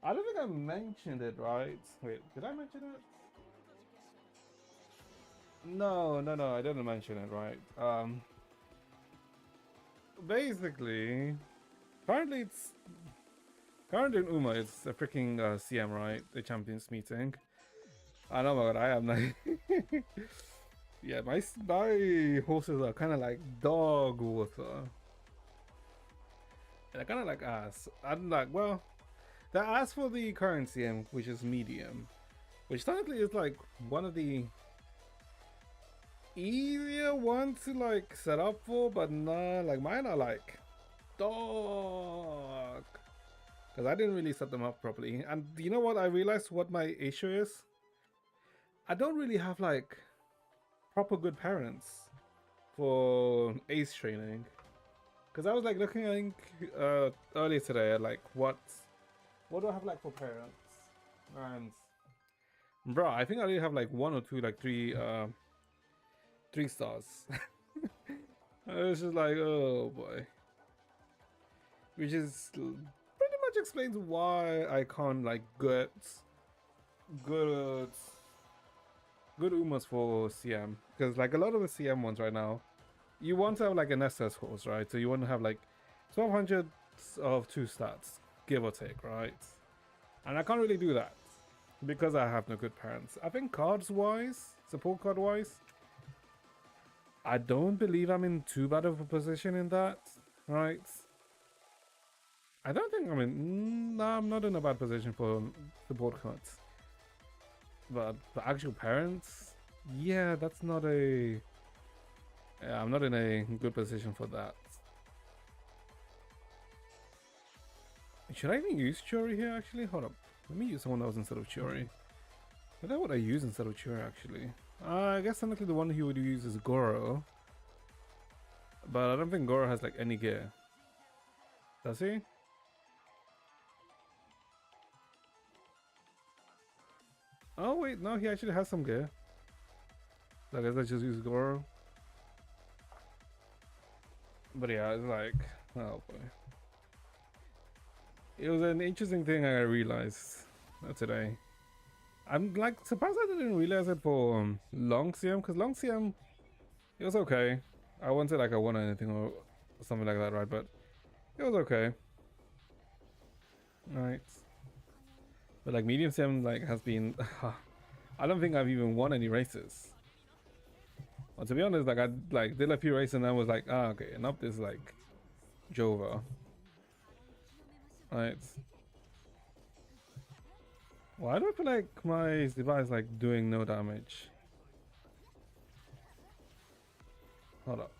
I don't think I mentioned it, right? Wait, did I mention it? No, I didn't mention it, right? Basically, currently it's currently in Uma, it's a freaking CM, right? The champions meeting. I know, but I am like, yeah, my horses are kind of like dog water. They're kind of like ass. I'm like, well, they're ass for the current CM, which is medium, which technically is like one of the easier ones to like set up for, but nah, like mine are like dog. Because I didn't really set them up properly. And you know what? I realized what my issue is. I don't really have like proper good parents for ace training. Because I was like looking, I think, earlier today at like what do I have like for parents? And bro, I think I only have like one or two, like three stars. I was just like, oh boy. Which is pretty much explains why I can't like get good Umas for CM. Because like a lot of the CM ones right now, you want to have like an SS horse, right? So you want to have like 1200 of 2 stats, give or take, right? And I can't really do that because I have no good parents. I think cards wise, support card wise, I don't believe I'm in too bad of a position in that, right? I don't think no, I'm not in a bad position for support cards. But the actual parents, yeah, that's not a... Yeah, I'm not in a good position for that. Should I even use Churi here, actually? Hold up. Let me use someone else instead of Churi. I don't know what I use instead of Churi, actually. I guess technically the one he would use is Goro. But I don't think Goro has, like, any gear. Does he? Oh, wait, no, he actually has some gear. So I guess I just use Goro. But yeah, it's like... Oh, boy. It was an interesting thing I realized today. I'm like surprised I didn't realize it for long CM, because long CM, it was okay. I wouldn't say like I won anything or something like that, right? But it was okay. Right. But like medium CM like has been, I don't think I've even won any races. Well, to be honest, like I like did a few races and I was like, ah, okay, enough this like Jova. Right. Why do I feel like my device like doing no damage? Hold up.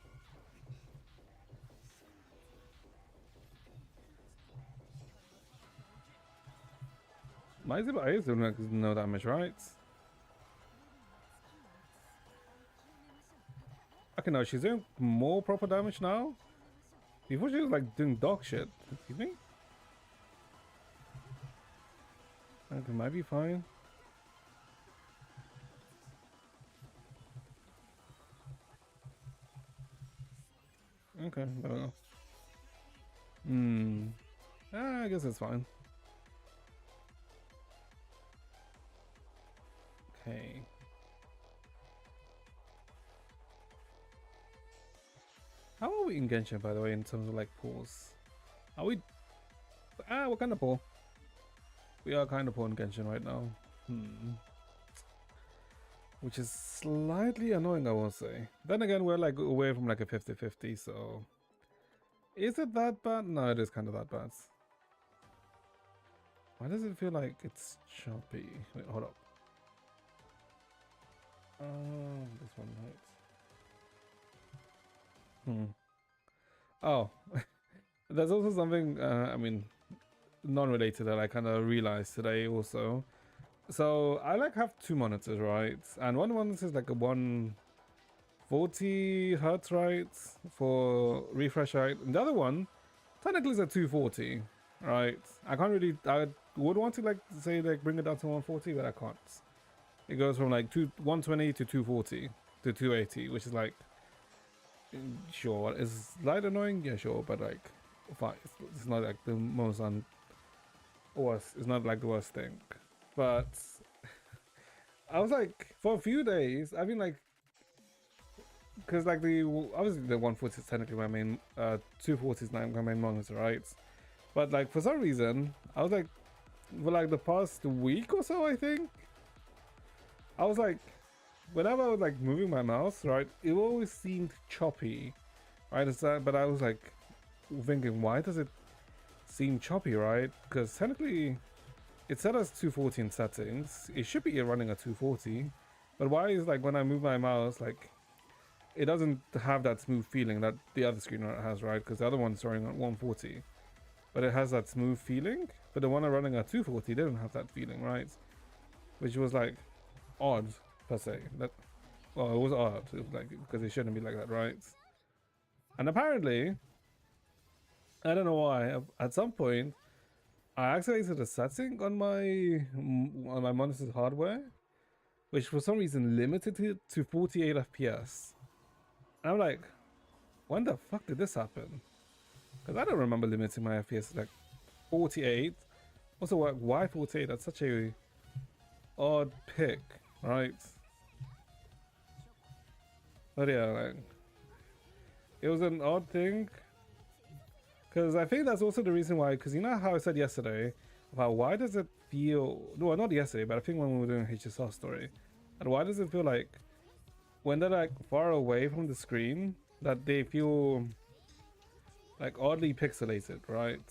My device is doing like no damage, right? Okay, no, she's doing more proper damage now. Before she was like doing dog shit. Excuse me? Okay, might be fine. Okay, I don't know. I guess it's fine. Okay. How are we in Genshin, by the way, in terms of like pools? Are we... we're kind of poor. We are kind of poor in Genshin right now. Which is slightly annoying, I will say. Then again, we're like away from like a 50-50, so... Is it that bad? No, it is kind of that bad. Why does it feel like it's choppy? Wait, hold up. This one hurts. Oh, there's also something, I mean, non-related that I kind of realized today also. So I like have 2 monitors, right? And one monitor is like a 140 hertz, right? For refresh rate. And the other one technically is a 240, right? I can't really, I would want to like say like bring it down to 140, but I can't. It goes from like 120 to 240 to 280, which is like, sure, is light annoying? Yeah, sure, but like, fine. It's not like the most worse. It's not like the worst thing, but I was like, for a few days, I've been like, because like obviously the 140 is technically my main, 240 is my main monitor, right? But like for some reason, I was like, for like the past week or so, I think, I was like, whenever I was like moving my mouse, right, it always seemed choppy, right? But I was like thinking, why does it seem choppy, right? Because technically, it's set as 240 in settings. It should be running at 240, but why is like when I move my mouse, like it doesn't have that smooth feeling that the other screen has, right? Because the other one's running at 140, but it has that smooth feeling. But the one I'm running at 240 didn't have that feeling, right? Which was like odd per se. That, well, it was odd. It was like, because it shouldn't be like that, right? And apparently, I don't know why. At some point, I activated a setting on my monitor's hardware, which for some reason limited it to 48 FPS. And I'm like, when the fuck did this happen? Because I don't remember limiting my FPS to like 48. Also, like, why 48? That's such a odd pick, right? But yeah, like, it was an odd thing. Because I think that's also the reason why, because you know how I said yesterday about why does it feel, no, not yesterday, but I think when we were doing HSR story, and why does it feel like when they're like far away from the screen that they feel like oddly pixelated, right?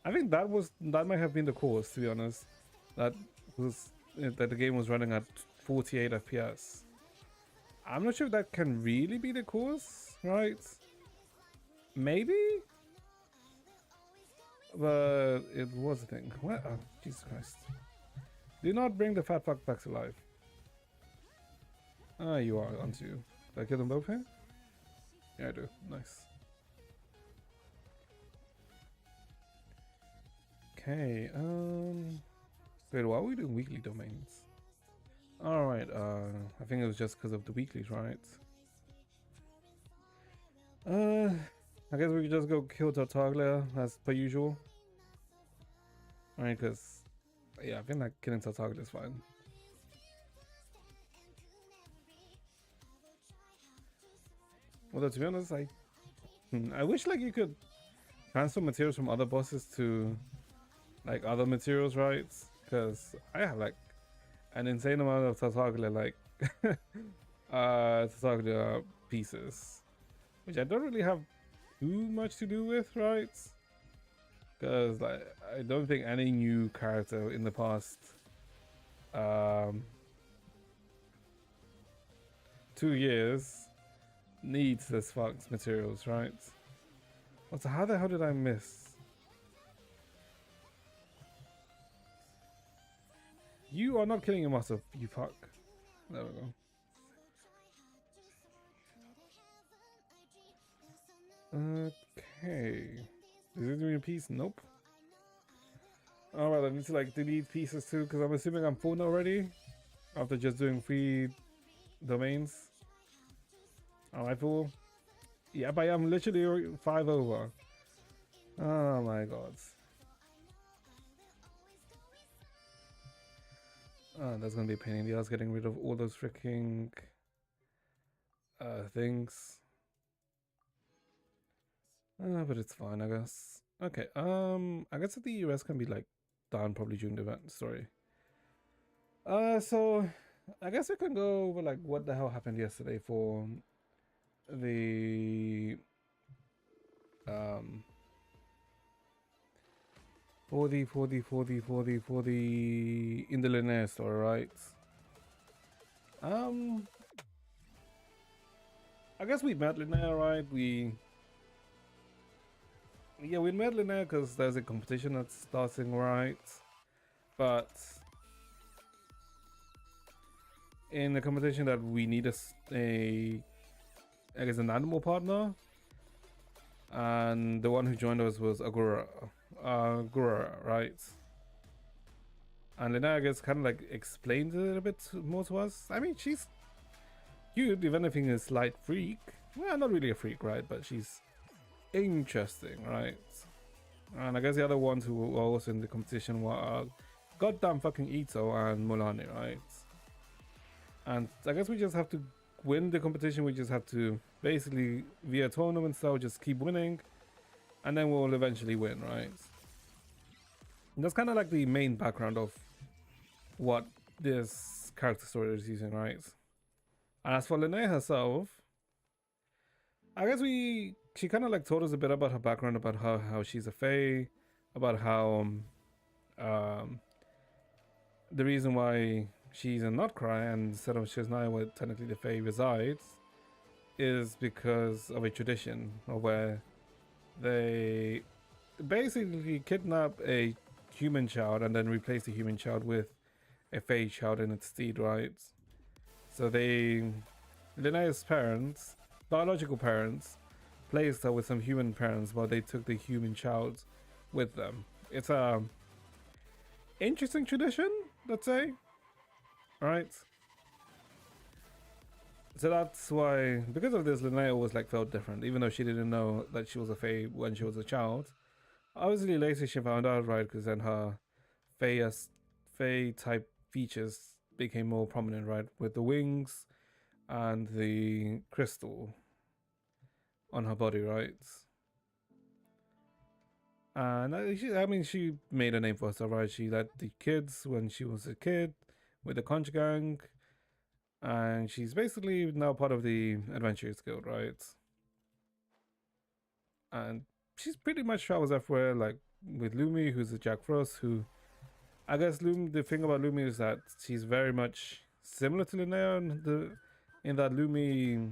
I think that might have been the cause, to be honest, that the game was running at 48 FPS. I'm not sure if that can really be the cause, right? Maybe, but it was a thing. What? Oh, Jesus Christ! Do not bring the fat fuck back to life. Ah, you are, aren't you? Did I kill them both here? Yeah, I do. Nice. Okay. Wait, why are we doing weekly domains? All right. I think it was just because of the weeklies, right? I guess we could just go kill Tartaglia as per usual. Alright, because yeah, I think like killing Tartaglia is fine. Although to be honest, I wish like you could transfer materials from other bosses to like other materials, right? Because I have like an insane amount of Tartaglia like Tartaglia pieces, which I don't really have too much to do with, right? Because like I don't think any new character in the past 2 years needs this fuck's materials, right? So how the hell did I miss? You are not killing your master, you fuck. There we go. Okay. Is it doing a piece? Nope. Alright, I need to like delete pieces too, because I'm assuming I'm full already. After just doing 3 domains. Alright, full. Yep, I am literally 5 over. Oh my god. That's gonna be a pain in the ass getting rid of all those freaking things. But it's fine, I guess. Okay, I guess the US can be like done probably during the event story. So I guess we can go over like what the hell happened yesterday for the for the in the Linnea store, right? I guess we met Linnea, right? We met Linnea because there's a competition that's starting, right? But in the competition that we need I guess an animal partner, and the one who joined us was Agura, right? And Linnea, I guess, kind of like explained it a bit more to us. I mean, she's cute, if anything, a slight freak. Well, not really a freak, right? But she's interesting, right? And I guess the other ones who were also in the competition were goddamn fucking Ito and Mulani, right? And I guess we just have to win the competition. We just have to basically, via tournament style, just keep winning, and then we'll eventually win, right? And that's kind of like the main background of what this character story is using, right? And as for Linnea herself, I guess she kind of like told us a bit about her background, about how she's a fae, about how the reason why she's a Notcry and instead of Shiznaya where technically the fae resides is because of a tradition where they basically kidnap a human child and then replace the human child with a fae child in its stead, right? So Linnea's parents, biological parents, placed her with some human parents while they took the human child with them. It's a interesting tradition, let's say. Right? So that's why, because of this, Linnea always like felt different, even though she didn't know that she was a fae when she was a child. Obviously later she found out, right, because then her fae type features became more prominent, right, with the wings and the crystal on her body, right? And I mean, she made a name for herself, right? She led the kids when she was a kid with the Conch Gang, and she's basically now part of the Adventurers Guild, right? And she's pretty much travels everywhere, like with Lumi, who's a Jack Frost, who I guess the thing about Lumi is that she's very much similar to Linnea in that Lumi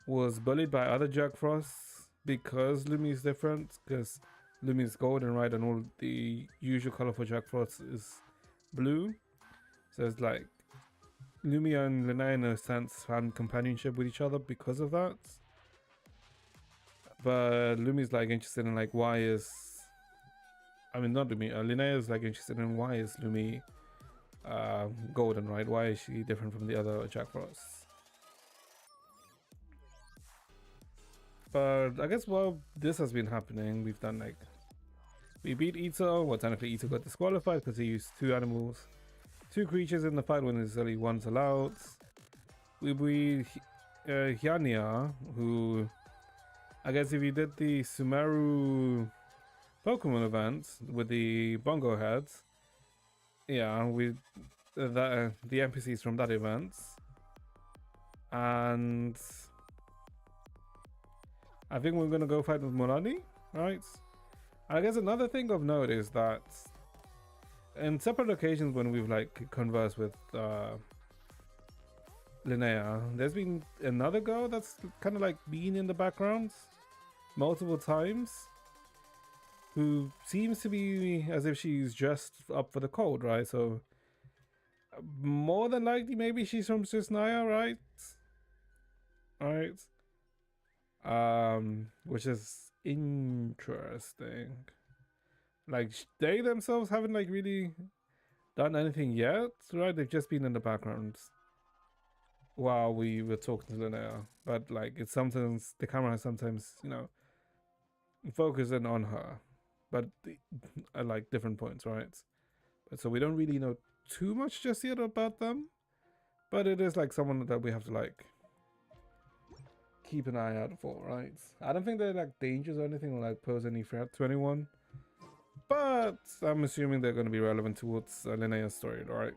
was bullied by other Jack Frosts because Lumi is different, because Lumi is golden, right, and all the usual color for Jack Frost is blue. So it's like Lumi and Linnea in a sense found companionship with each other because of that. But Lumi's like interested in like why is, I mean not Lumi, Linnea is like interested in why is Lumi golden, right? Why is she different from the other Jack Frosts? But I guess while this has been happening, we've done like, we beat Ito. Well, technically Ito got disqualified because he used two creatures in the fight when there's only one's allowed. We beat Hyania, who I guess if you did the Sumeru Pokemon event with the bongo heads, yeah, with the NPCs from that event, and I think we're gonna go fight with Morani, right? I guess another thing of note is that in separate occasions when we've like conversed with Linnea, there's been another girl that's kind of like been in the background multiple times, who seems to be as if she's just up for the cold, right? So more than likely maybe she's from Cisnaya, right? Which is interesting. Like they themselves haven't like really done anything yet, right? They've just been in the background while we were talking to Linnea, but like it's sometimes the camera sometimes, you know, focusing on her, but at like different points, right? But so we don't really know too much just yet about them, but it is like someone that we have to like keep an eye out for, right? I don't think they're like dangerous or anything or like pose any threat to anyone, but I'm assuming they're going to be relevant towards Linnea's story, right?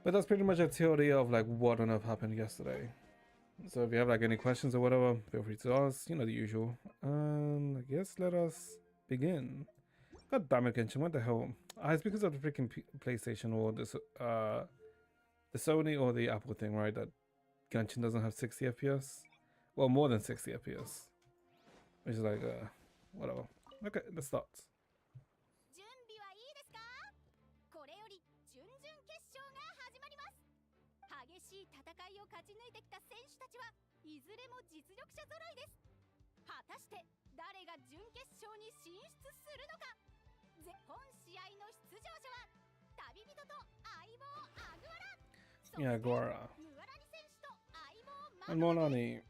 But that's pretty much a theory of like what on earth happened yesterday. So if you have like any questions or whatever, feel free to ask, you know, the usual. I guess let us begin. God damn it, Genshin, what the hell? It's because of the freaking PlayStation or the Sony or the Apple thing, right? That Genshin doesn't have 60 FPS. Well, more than 60 FPS. Which is like, whatever. Okay, let's start. Yeah, Guara. And Monani.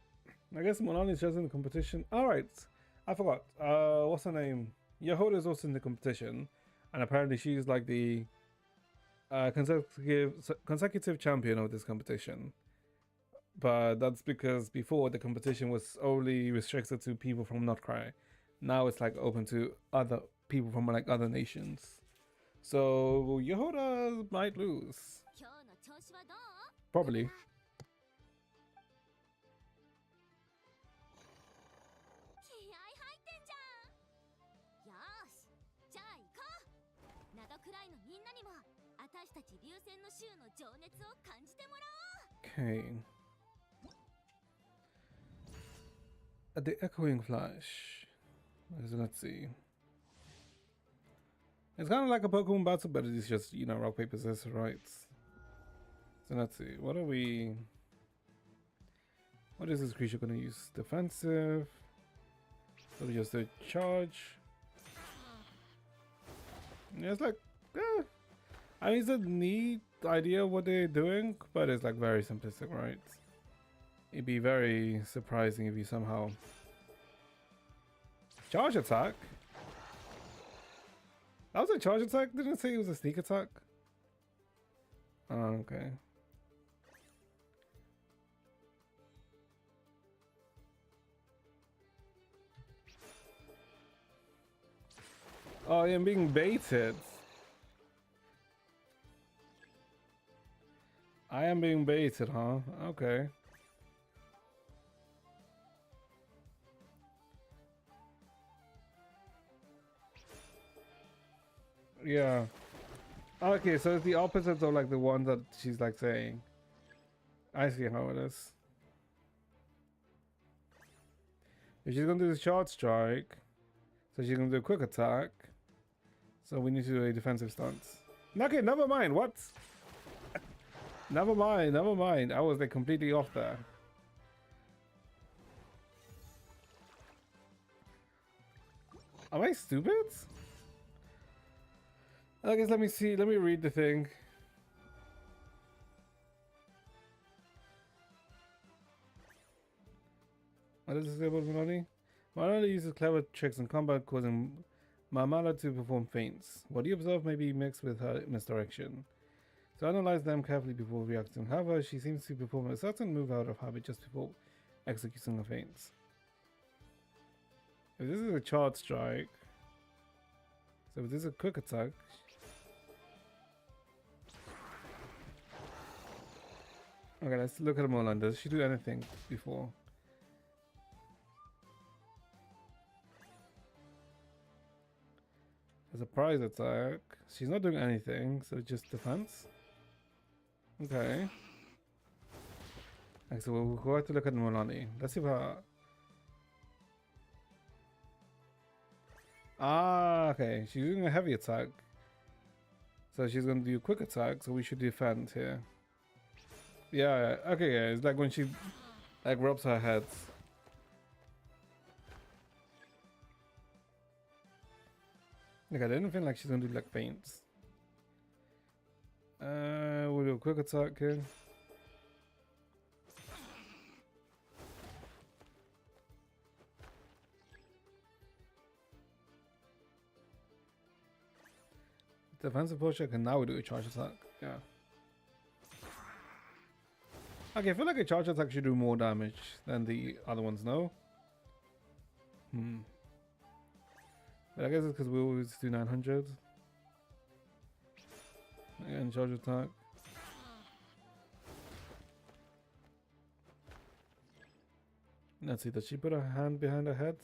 I guess Monani's just in the competition. Alright, I forgot. What's her name? Yehoda's also in the competition, and apparently she's like the consecutive champion of this competition. But that's because before the competition was only restricted to people from Notcry. Now it's like open to other people from like other nations. So Yehoda might lose. Probably. Okay. The echoing flash. So let's see. It's kind of like a Pokemon battle, but it's just, you know, rock, paper, scissors, right? So let's see. What are we... What is this creature going to use? Defensive. So we just do charge. Yeah, it's like... I mean, it's a neat idea of what they're doing, but it's like very simplistic, right? It'd be very surprising if you somehow... Charge attack? That was a charge attack? Didn't it say it was a sneak attack? Oh, okay. Oh, yeah, I'm being baited. I am being baited, huh? Okay. Yeah. Okay, so it's the opposite of like the one that she's like saying. I see how it is. If she's gonna do the short strike, so she's gonna do a quick attack. So we need to do a defensive stance. Okay, never mind. What? Never mind. Never mind. I was like completely off there. Am I stupid? I guess let me see. Let me read the thing. What does it say about Manali? Manali uses clever tricks in combat, causing Mamala to perform feints. What you observe may be mixed with her misdirection. So analyze them carefully before reacting. However, she seems to perform a certain move out of habit just before executing her feints. If this is a charge strike, so if this is a quick attack, okay, let's look at Molan. Does she do anything before? As a prize attack, she's not doing anything, so just defense. Okay. Okay, so we'll have to look at Molani. Let's see what. Ah, okay. She's doing a heavy attack. So she's gonna do a quick attack, so we should defend here. Yeah, okay, yeah. It's like when she like rubs her head. Like I didn't feel like she's gonna do like feints. We'll do a quick attack here. Defensive push check, and now we do a charge attack. Yeah. Okay, I feel like a charge attack should do more damage than the other ones, no? But I guess it's because we always do 900. Again, charge attack. Let's see, does she put her hand behind her head?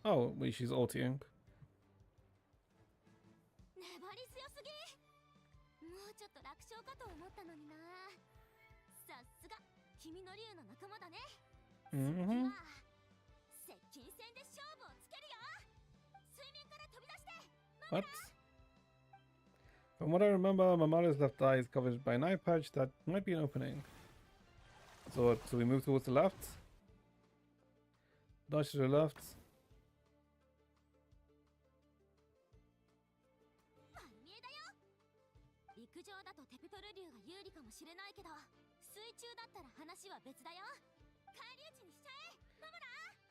Oh, wait, she's ulting. Mm-hmm. What? From what I remember, Mamala's left eye is covered by an eye patch that might be an opening. So we move towards the left. Dodge to the left.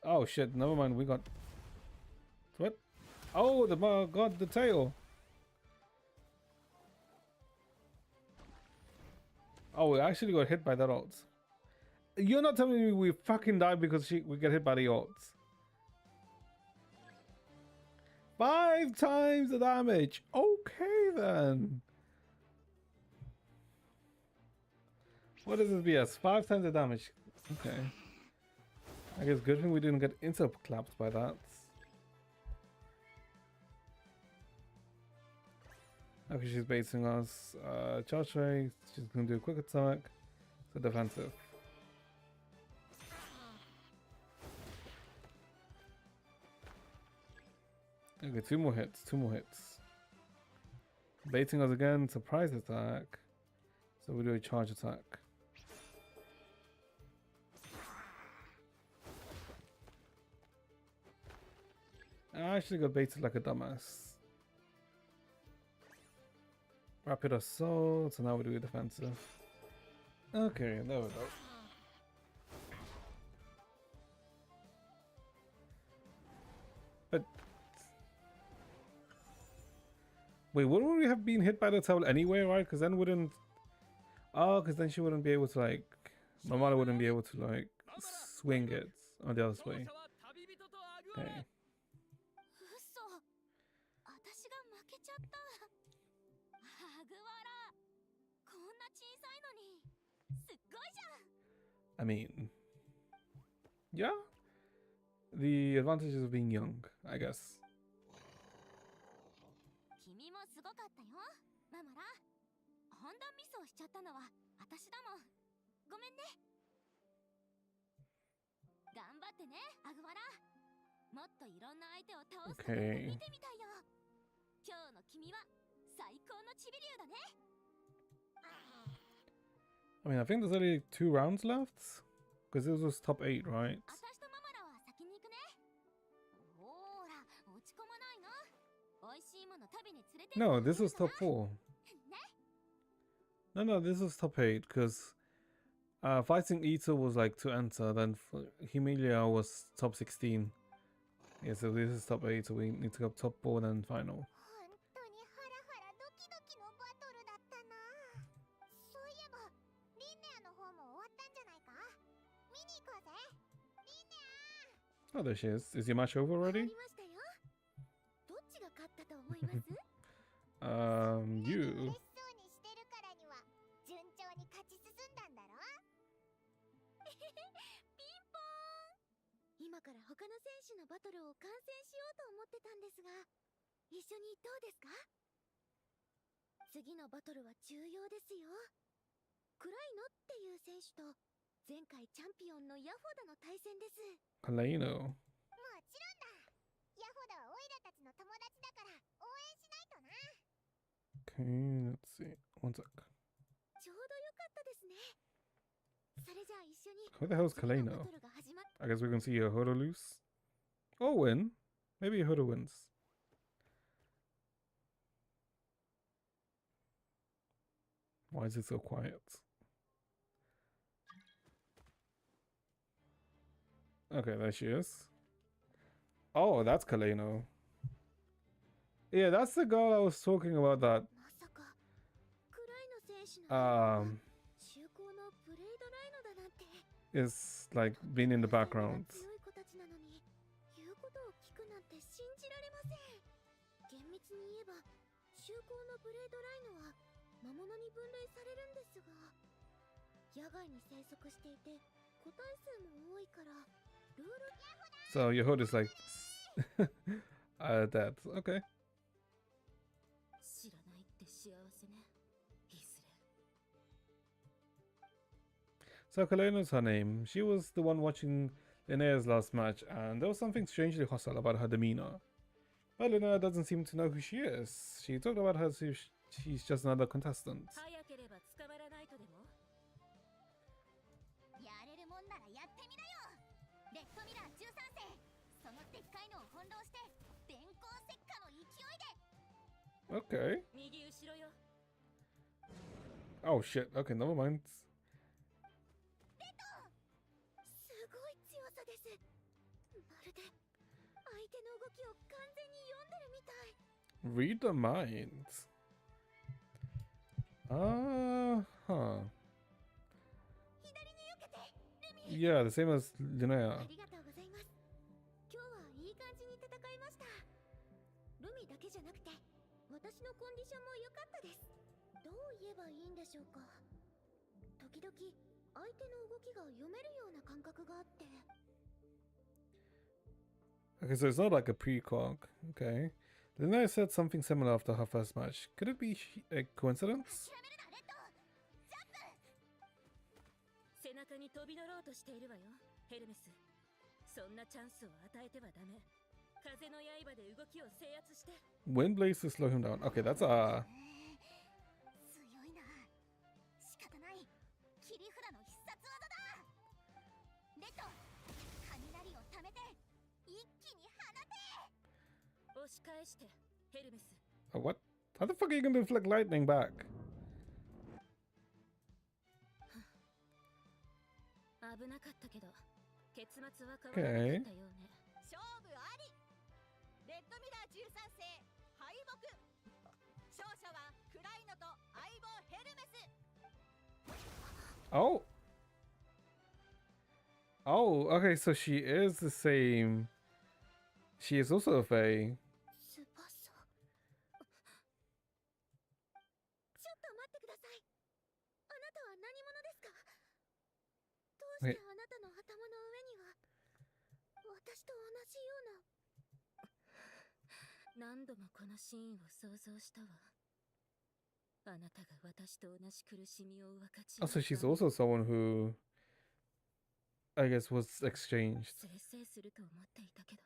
Oh shit, never mind, we got... What? Oh, the god, the tail! Oh, we actually got hit by that ult. You're not telling me we fucking died because we get hit by the ults. 5 times the damage! Okay then! What is this BS? 5 times the damage. Okay. I guess good thing we didn't get clapped by that. Okay, she's baiting us. Charge ray, she's gonna do a quick attack. So defensive. Okay, 2 more hits, 2 more hits. Baiting us again, surprise attack. So we do a charge attack. I actually got baited like a dumbass. Rapid assault, so now we do a defensive. Okay, there we go. But wait, wouldn't we have been hit by the towel anyway, right? Because then wouldn't... Oh, because then she wouldn't be able to like... My mother wouldn't be able to like swing it on the other way. Okay. I mean, yeah, the advantages of being young, I guess. Okay. I mean, I think there's only 2 rounds left, because this was top 8, right? No, this was top 4. No, this was top 8, because fighting Ito was like to enter, then Himelia was top 16. Yeah, so this is top 8, so we need to go top 4, then final. Oh, there she is. Is your match over already? You. Kaleno. Okay, let's see. 1 sec. Who the hell is Kaleno? I guess we can see a Hodo loose. Or win. Maybe a Hodo wins. Why is it so quiet? Okay, there she is. Oh, that's Kaleno. Yeah, that's the girl I was talking about that. Is like being in the background. So your hood is like dead. Okay. So Kaleno's her name. She was the one watching Linnea's last match, and there was something strangely hostile about her demeanor. But Linnea doesn't seem to know who she is. She talked about her as if she's just another contestant. Okay. Oh shit, okay, never mind. Read the minds. Huh. Yeah, the same as Linnea. 私のコンディションも良かったです。どう言えばいいんでしょうか。時々相手の動きが読めるような感覚があって。Okay, so it's not like a precog. Okay. Linnea said something similar after her first match. Could it be a coincidence? 背中に飛び乗ろうとしているわよ、ヘルメス。そんなチャンスを与えてはダメ。風の刃で動きを制圧して。Wind blaze to slow him down. Okay, that's 強いな。仕方ない。切り札の必殺技だ。レッド、雷を溜めて一気に放て。押し返して、ヘルメス。what? How the fuck are you gonna deflect lightning back? 危なかったけど、結末は変わらなかったようね。勝負あり。レッドミラー13世敗北。勝者はクライノと相棒ヘルメス。Oh. Oh, okay, so she is the same. She is also a Fae. スパサ。ちょっと待ってください。あなたは何者ですか？どうしてあなたの頭の上には私と同じような。何度もこのシーンを想像したわ。あなたが私と同じ苦しみを分かち合う。Also, she's also someone who, I guess, was exchanged. 生成すると思っていたけど、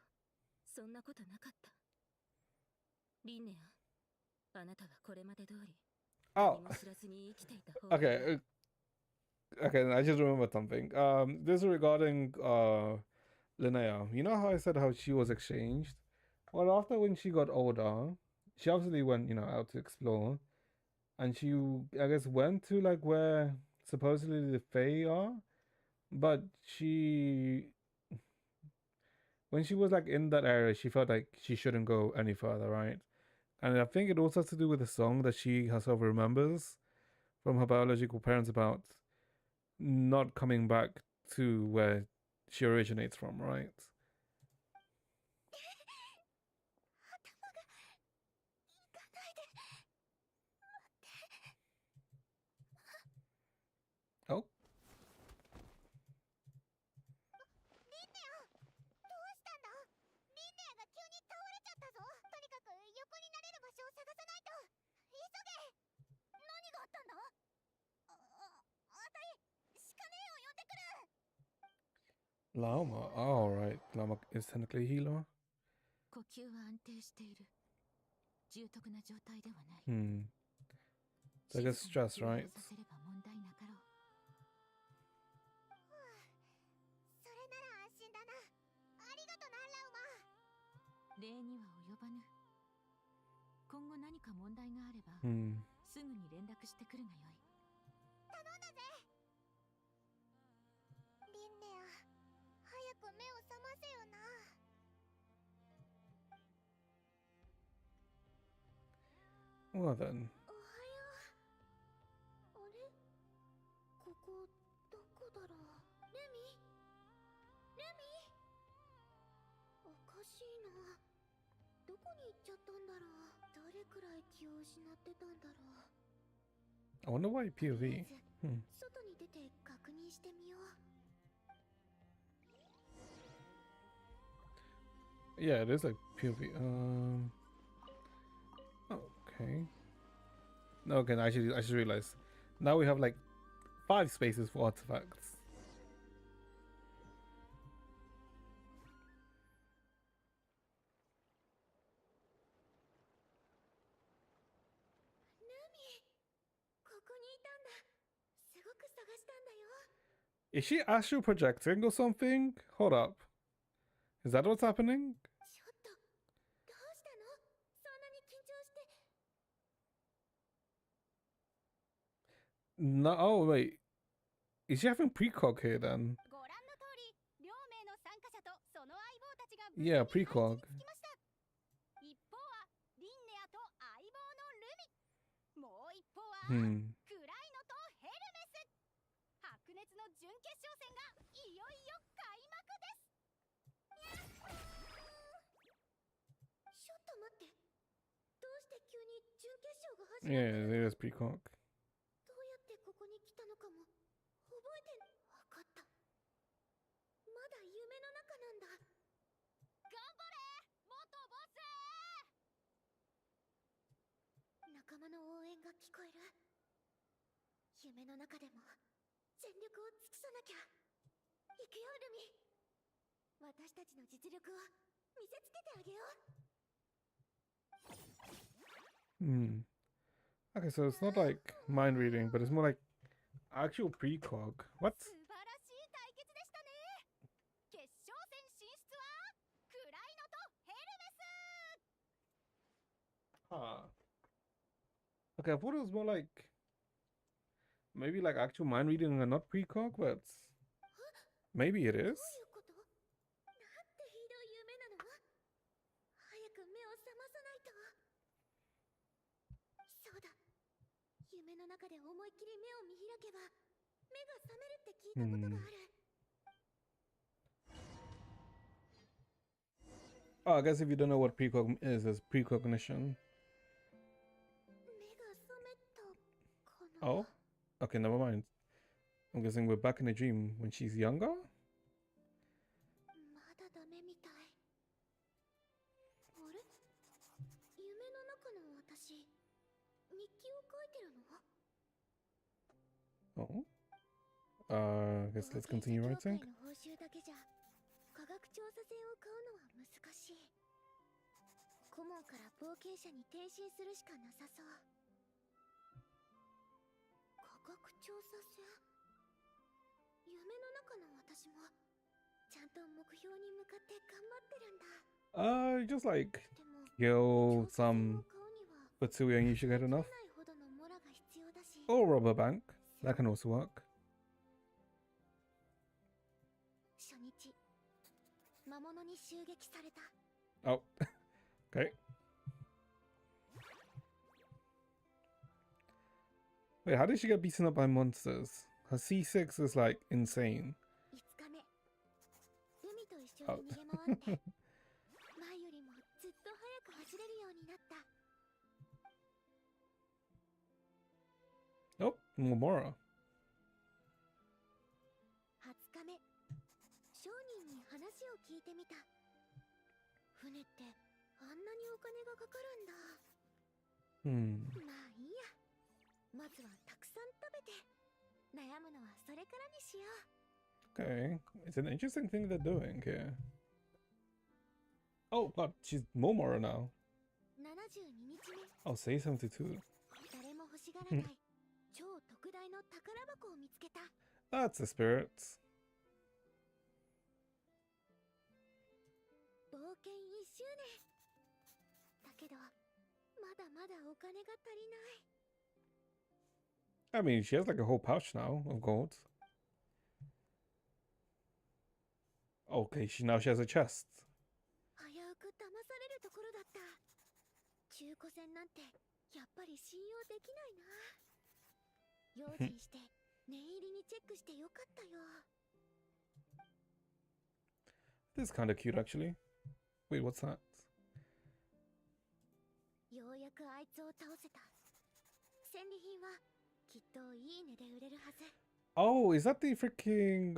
そんなことなかった。リンネア、あなたはこれまで通り、何も知らずに生きていた方が。Okay. Okay, I just remembered something. This is regarding Linnea. You know how I said how she was exchanged? Well, after when she got older, she obviously went, out to explore. And she, I guess, went to, like, where supposedly the Fae are. But when she was, like, in that area, she felt like she shouldn't go any further, right? And I think it also has to do with the song that she herself remembers from her biological parents about not coming back to where she originates from, right? Oh. ラーマ alright. ラーマ is technically a healer. 呼吸は安定している。重篤な状態ではない。So I guess stress, right? それなら安心だな。ありがとな、ラウマ。礼には及ばぬ。今後何か問題があれば、すぐに連絡してくるがよい。頼んだぜ。リンネア、早く目を覚ませよな。Well then. おはよう。あれ？ここどこだろう。レミ？おかしいな。どこに行っちゃったんだろう。どれくらい気を失ってたんだろう。 I wonder why POV. 外に出て確認してみよう。Yeah, it is like POV. Okay. No, okay, I just realized. Now we have like 5 spaces for artifacts. Is she astral projecting or something? Hold up. Is that what's happening? No, oh wait. Is she having precog here then? Yeah, precog. Hmm. クライノとヘルメス。白熱の準決勝戦がいよいよ開幕です。ちょっと待って。どうして急に準決勝が始まった Yeah, の？ it is Peacock. どうやってここに来たのかも覚えてわかった。まだ夢の中なんだ。頑張れ元ボス。仲間の応援が聞こえる。夢の中でも全力を尽くさなきゃ。行くよルミ。私たちの実力を見せつけてあげよう。 Hmm. Okay, so it's not like mind reading, but it's more like actual precog. What? 素晴らしい対決でしたね。決勝戦進出はクライノとヘルメス。 Huh. Okay, I thought it was more like maybe like actual mind reading and not precog, but maybe it どうい is. うこと？なんてひどい夢なの？早く目を覚まさないと。そうだ。夢の中で思いっきり目を見開けば目が覚めるって聞いたことがある。Oh, I guess if you don't know what precog is, it's precognition. 目が覚めたかな。 Oh? Okay, never mind. I'm guessing we're back in a dream when she's younger? まだダメみたい。あれ？夢の中の私、日記を書いてるの？ Oh? I guess let's continue 冒険者協 writing. 会の報酬だけじゃ科学調査船を買うのは難しい。顧問から冒険者に転身するしかなさそう。科学調査船？夢の中の私もちゃんと目標に向かって頑張ってるんだ。 Just like でも kill 調査船を some 買うには Butsuya and you should get 切れ enough. ないほどのモラが必要だし。 Or rob a bank. That can also work. 初日、魔物に襲撃された。 Oh. Okay. Wait, how did she get beaten up by monsters? Her C6 is like insane. 5日目、海と一緒に逃げ回って前よりもずっと速く走れるようになった。 Oh, more Mora. 20日目、商人に話を聞いてみた。船ってあんなにお金がかかるんだ。 Hmm. まあいいや。まずはたくさん食べて悩むのはそれからにしよう。 Okay. It's an interesting thing they're doing here. Oh god, she's more Mora now. 72日目、 Oh, say 72. 誰も欲しがらない超特大の宝箱を見つけた。 That's a spirit. 冒険1周年だけど、まだまだお金が足りない。 I mean, she has like a whole pouch now of gold. Okay, now she has a chest. 危うく騙されるところだった。中古船なんてやっぱり信用できないな。用心して念入りにチェックしてよかったよ。 This is kind of cute, actually. Wait, what's that? ようやくあいつを倒せた。戦利品はきっといい値で売れるはず。 Oh, is that the freaking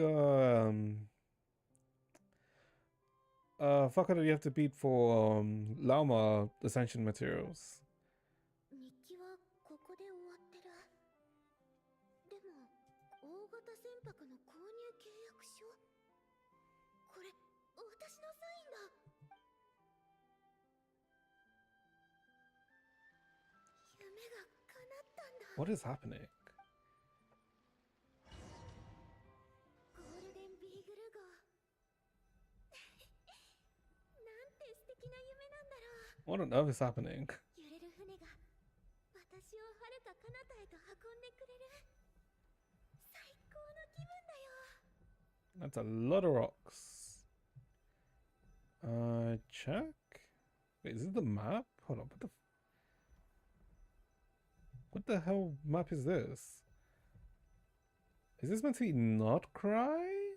fucker that you have to beat for llama ascension materials? 日記はここで終わってる。でも大型船舶の購入契約書、これ私のサインだ。夢が叶ったんだ。 What is happening? ゴールデンビーグル号。なんて素敵な夢なんだろ What on earth is happening? う。揺れる船が私を遥か彼方へと運んでくれる。最高の気分だよ。 That's a lot of rocks. Check. Wait, is it the map? Hold on, what the What the hell map is this? Is this meant to be not cry?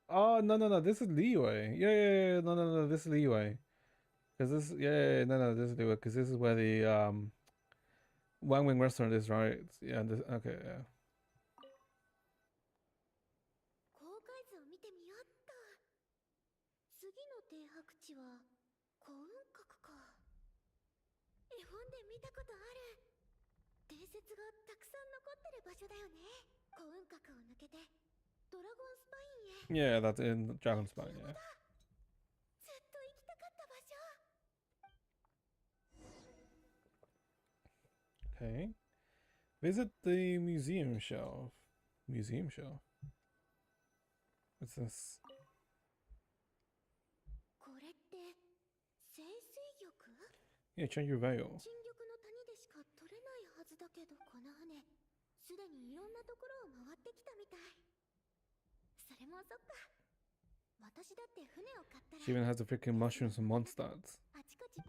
Oh, no, this is leeway. Yeah, no, this is leeway. Cause this, no, this is leeway. Cause this is where the Wang Wing restaurant is, right? Yeah, this, okay, yeah. 公開図を見てみよっと。次の停泊地は幸運閣か。絵本で見たことある。伝説がたくさん残ってる場所だよね。幸運閣を抜けてドラゴンスパインへ。 Yeah, that's in Dragon Spine, yeah. ずっと行きたかった場所。 Okay. Visit the museum shelf. Museum shelf? What's this? これって清水玉？ Yeah, change your veil. 新緑の谷でしか取れないはずだけど、この船すでにいろんなところを回ってきたみたい。それもそっか。私だって船を買ったら She even has the freaking mushrooms and monsters. あちこち。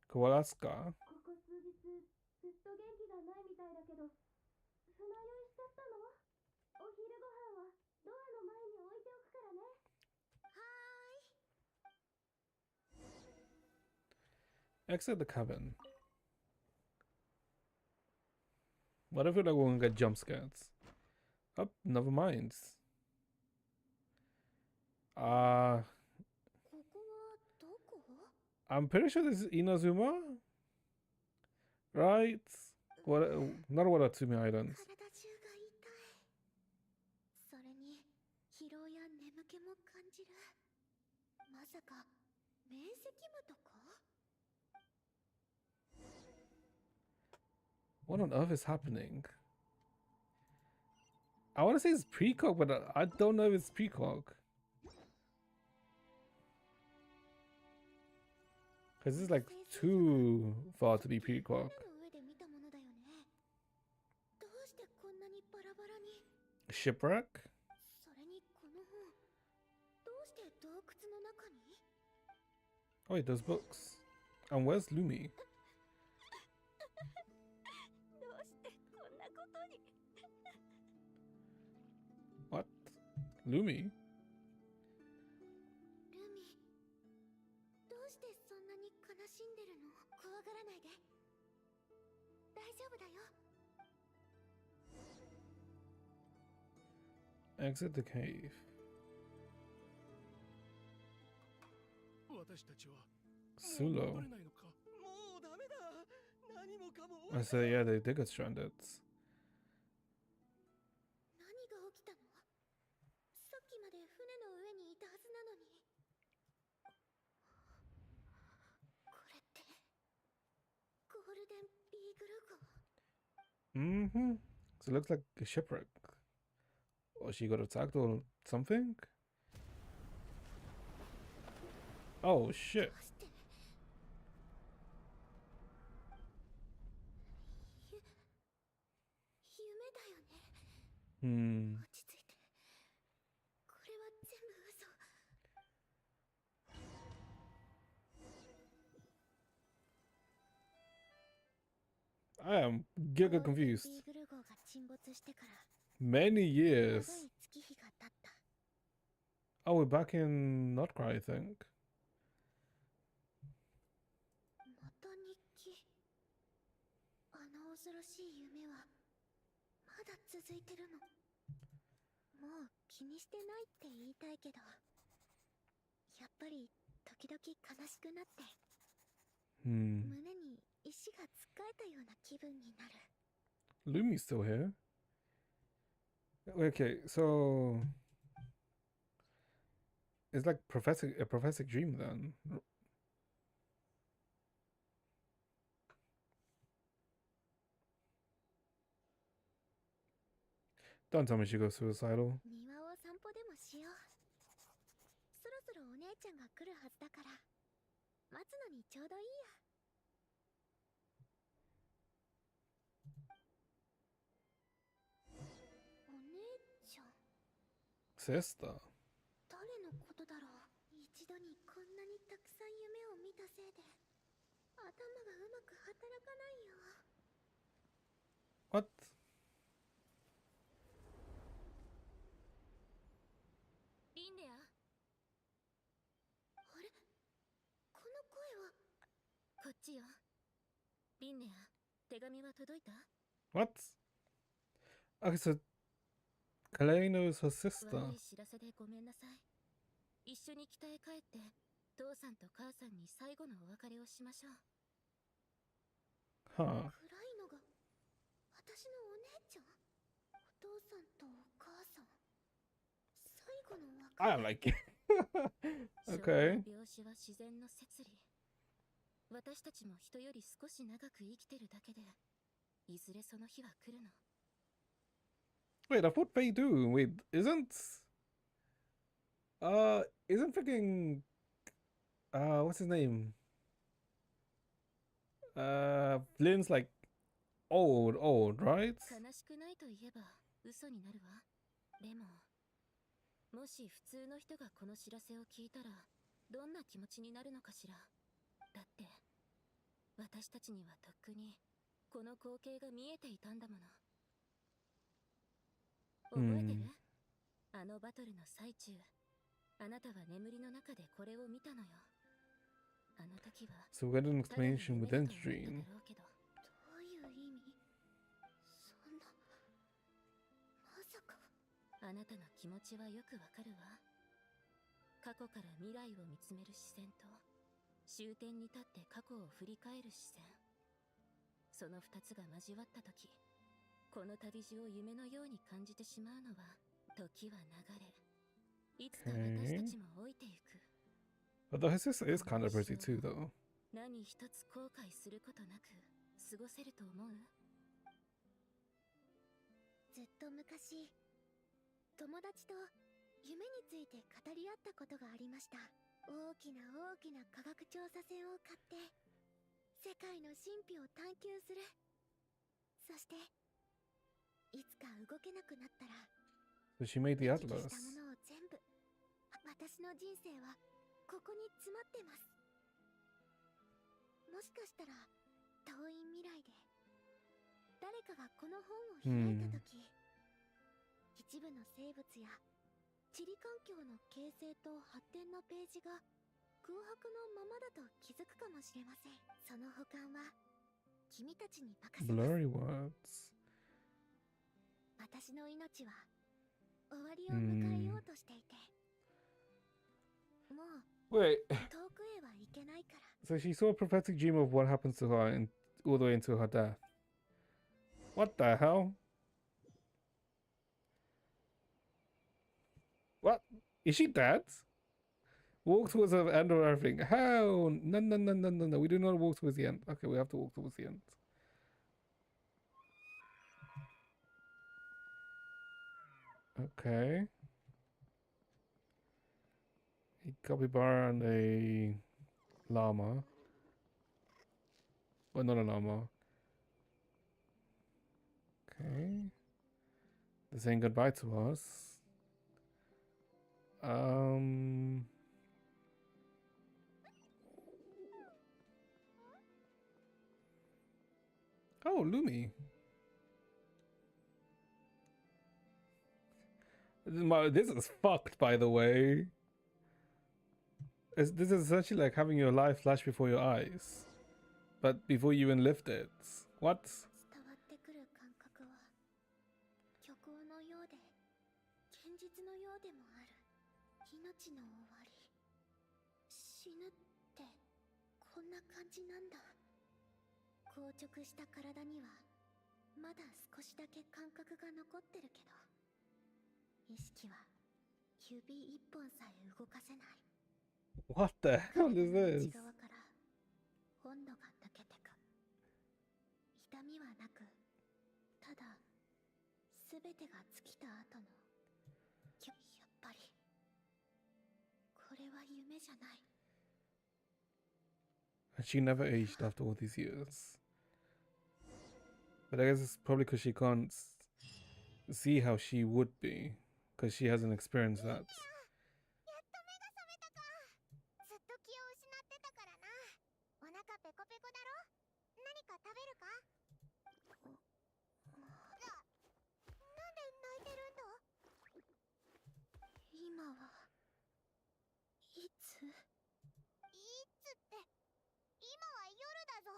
Kowalaska? ここ数日ずっと元気がないみたいだけど、船酔いしちゃったの？お昼ご飯はドアの前に置いておくからね。はーい。 Exit the cabin. What if we're like we're gonna get jump scares? Oh, never mind. ここはどこ？ I'm pretty sure this is Inazuma, right? What? Not Watatsumi Islands. 体中が痛い。それに疲労や眠気も感じる。まさか明晰夢とか？ What on earth is happening? I want to say it's Precock, but I don't know if it's Precock. Because this is like too far to be Precock. 船の上で見たものだよね。どうしてこんなにバラバラに？ Shipwreck? それにこの本、どうして洞窟の中に？ Oh wait, those books. And where's Lumi? どうしてこんなことに？ What? Lumi? ルミ、どうしてそんなに悲しんでるの？怖がらないで。大丈夫だよ。 Exit the cave. 私たちは Sulo. 戻れないのか。もうダメだ。何もかも。 I say, yeah, they did get stranded. 何が起きたの？さっきまで船の上にいたはずなのに。これってゴールデンビーグル号。 Mm-hmm. So it looks like a shipwreck. Or she got attacked or something? Oh shit. どうして？夢だよね。 Hmm. 落ち着いて。これは全部嘘。 I am giga ビ confused. ーグル号が沈没してから Many 長い years. 月日が経った。 Oh, we're back in Notcry, I think. また日記。あの恐ろしい夢はまだ続いてるの。もう気にしてないって言いたいけど、やっぱり時々悲しくなって Hmm. 胸に石がつっかえたような気分になる。 Lumi's still here. Okay, so it's like a prophetic dream then. Don't tell me she goes suicidal. 庭を散歩でもしよう。そろそろお姉ちゃんが来るはずだから待つのにちょうどいいや。お姉ちゃん、 Sister. 誰のことだろう。一度にこんなにたくさん夢を見たせいで頭がうまく働かないよ。 What? リンネア、あれ、この声は。こっちよ。リンネア、手紙は届いた？ What? Okay, so Kaleno is her sister. 悪い知らせでごめんなさい。一緒に北へ帰って父さんと母さんに最後のお別れをしましょう。 Huh. 暗いのが私のお姉ちゃん。お父さんとお母さん、最後の別 I れ。 don't like it. 昭和 Okay. の病死は自然の摂理。私たちも人より少し長く生きてるだけで、いずれその日は来るの。 Wait, I thought they do. Wait, isn't freaking what's his name? Lynn's like old, right? 悲しくないと言えば嘘になるわ。でも、もし普通の人がこの知らせを聞いたらどんな気持ちになるのかしら。だって私たちにはとっくにこの光景が見えていたんだもの。覚えてる？あのバトルの最中、あなたは眠りの中でこれを見たのよ。あの時は So we got an ただの explanation 夢 within だと思った dream. だろうけど。どういう意味？そんな、まさか。あなたの気持ちはよくわかるわ。過去から未来を見つめる視線と、終点に立って過去を振り返る視線。その二つが交わった時、この旅路を夢のように感じてしまうのは、時は流れ、いつか私たちも老いてゆく。Although his sister is kind of pretty too, though. 何一つ後悔することなく過ごせると思う？ずっと昔、友達と夢について語り合ったことがありました。大きな科学調査船を買って世界の神秘を探求する。そしていつか動けなくなったら So she made the 行き来 atlas. したものを全部。私の人生はここに詰まってます。もしかしたら遠い未来で誰かがこの本を開いた時、一部の生物や地理環境の形成と発展のページが空白のままだと気づくかもしれません。その保管は君たちに任せます。 Blurry words. 私の命は終わりを迎えようとしていて、もう Wait, 遠くへは行けないから。 so she saw a prophetic dream of what happens to her all the way into her death. What the hell? What? Is she dead? Walk towards the end of everything. Hell, no. We do not walk towards the end. Okay, we have to walk towards the end. Okay. A capybara and a llama. Well, not a llama. Okay. They're saying goodbye to us. Oh, Lumi. This is fucked, by the way. This is essentially like having your life flash before your eyes, but before you even lived it. What? 伝わってくる感覚は虚構のようで現実のようでもある。命の終わり、死ぬってこんな感じなんだ。硬直した体にはまだ少しだけ感覚が残ってるけど、意識は指一本さえ動かせない。 What the hell is 内 this? 側から温度が抜けてく。痛みはなく、ただ全てが尽きた後のやっぱりこれは夢じゃない。 And she never aged after all these years. But I guess it's probably because she can't see how she would be, because she hasn't experienced that. やっと目が覚めたか。ずっと気を失ってたからな。お腹ペコペコだか食べるか？なんで泣いてるんだ？今はいつ？いつって、今は夜だぞ。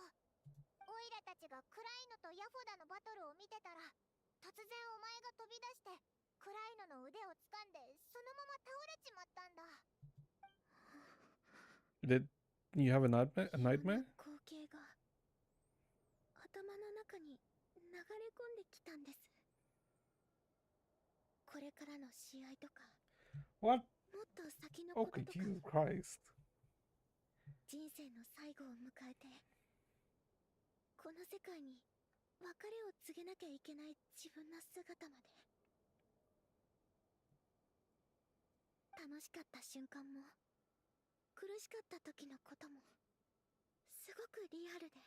オイラたちがクライノとヤフォダのバトルを見てたら、突然お前が飛び出して、クライノの腕を掴んで、そのまま倒れちまったんだ。Did you have a nightmare? A 異様な nightmare? 光景が頭の中に流れ込んできたんです。これからの試合とか、 What? もっと先のこと Okay, とか、 Jesus Christ. 人生の最後を迎えて、この世界に別れを告げなきゃいけない自分の姿まで。楽しかった瞬間も苦しかった時のこともすごくリアルで、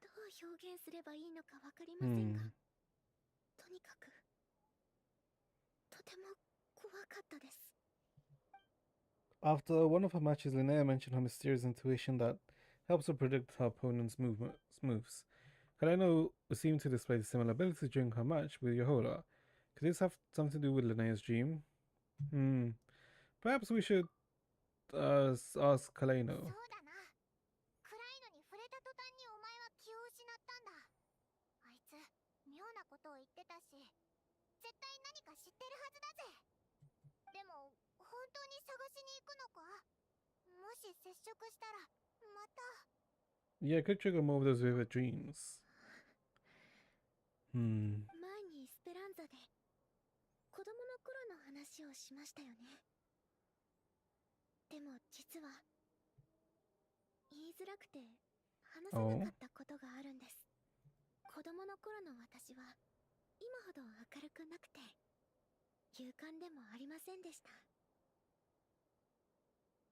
どう表現すればいいのか分かりませんが、とにかくとても怖かったです。 After one of her matches, Linnea mentioned her mysterious intuition that helps her predict her opponent's moves. Kaleno seemed to display similar abilities during her match with Yehoda. Could this have something to do with Linnea's dream? Perhaps we should ask そう Kaleno. だな。暗いのに触れた途端にお前は気を失ったんだ。あいつ妙なことを言ってたし、絶対何か知ってるはずだぜ。でも本当に探しに行くのか？もし接触したらまた。 Yeah, it could trigger more of those vivid dreams. 前にスペランザで子供の頃の話をしましたよね。でも実は言いづらくて話せなかったことがあるんです。子供の頃の私は今ほど明るくなくて勇敢でもありませんでした。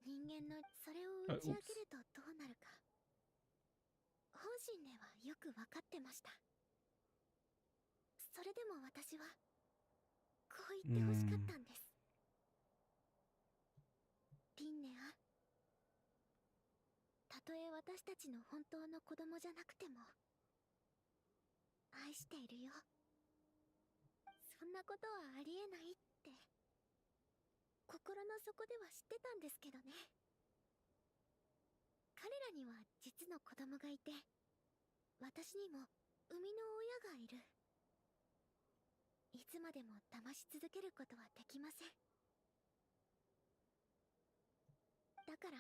人間のそれを打ち明けるとどうなるか、本心ではよく分かってました。それでも私はこう言ってほしかったんです。リンネア、たとえ私たちの本当の子供じゃなくても愛しているよ。そんなことはありえないって心の底では知ってたんですけどね。彼らには実の子供がいて、私にも生みの親がいる。いつまでも騙し続けることはできません。だから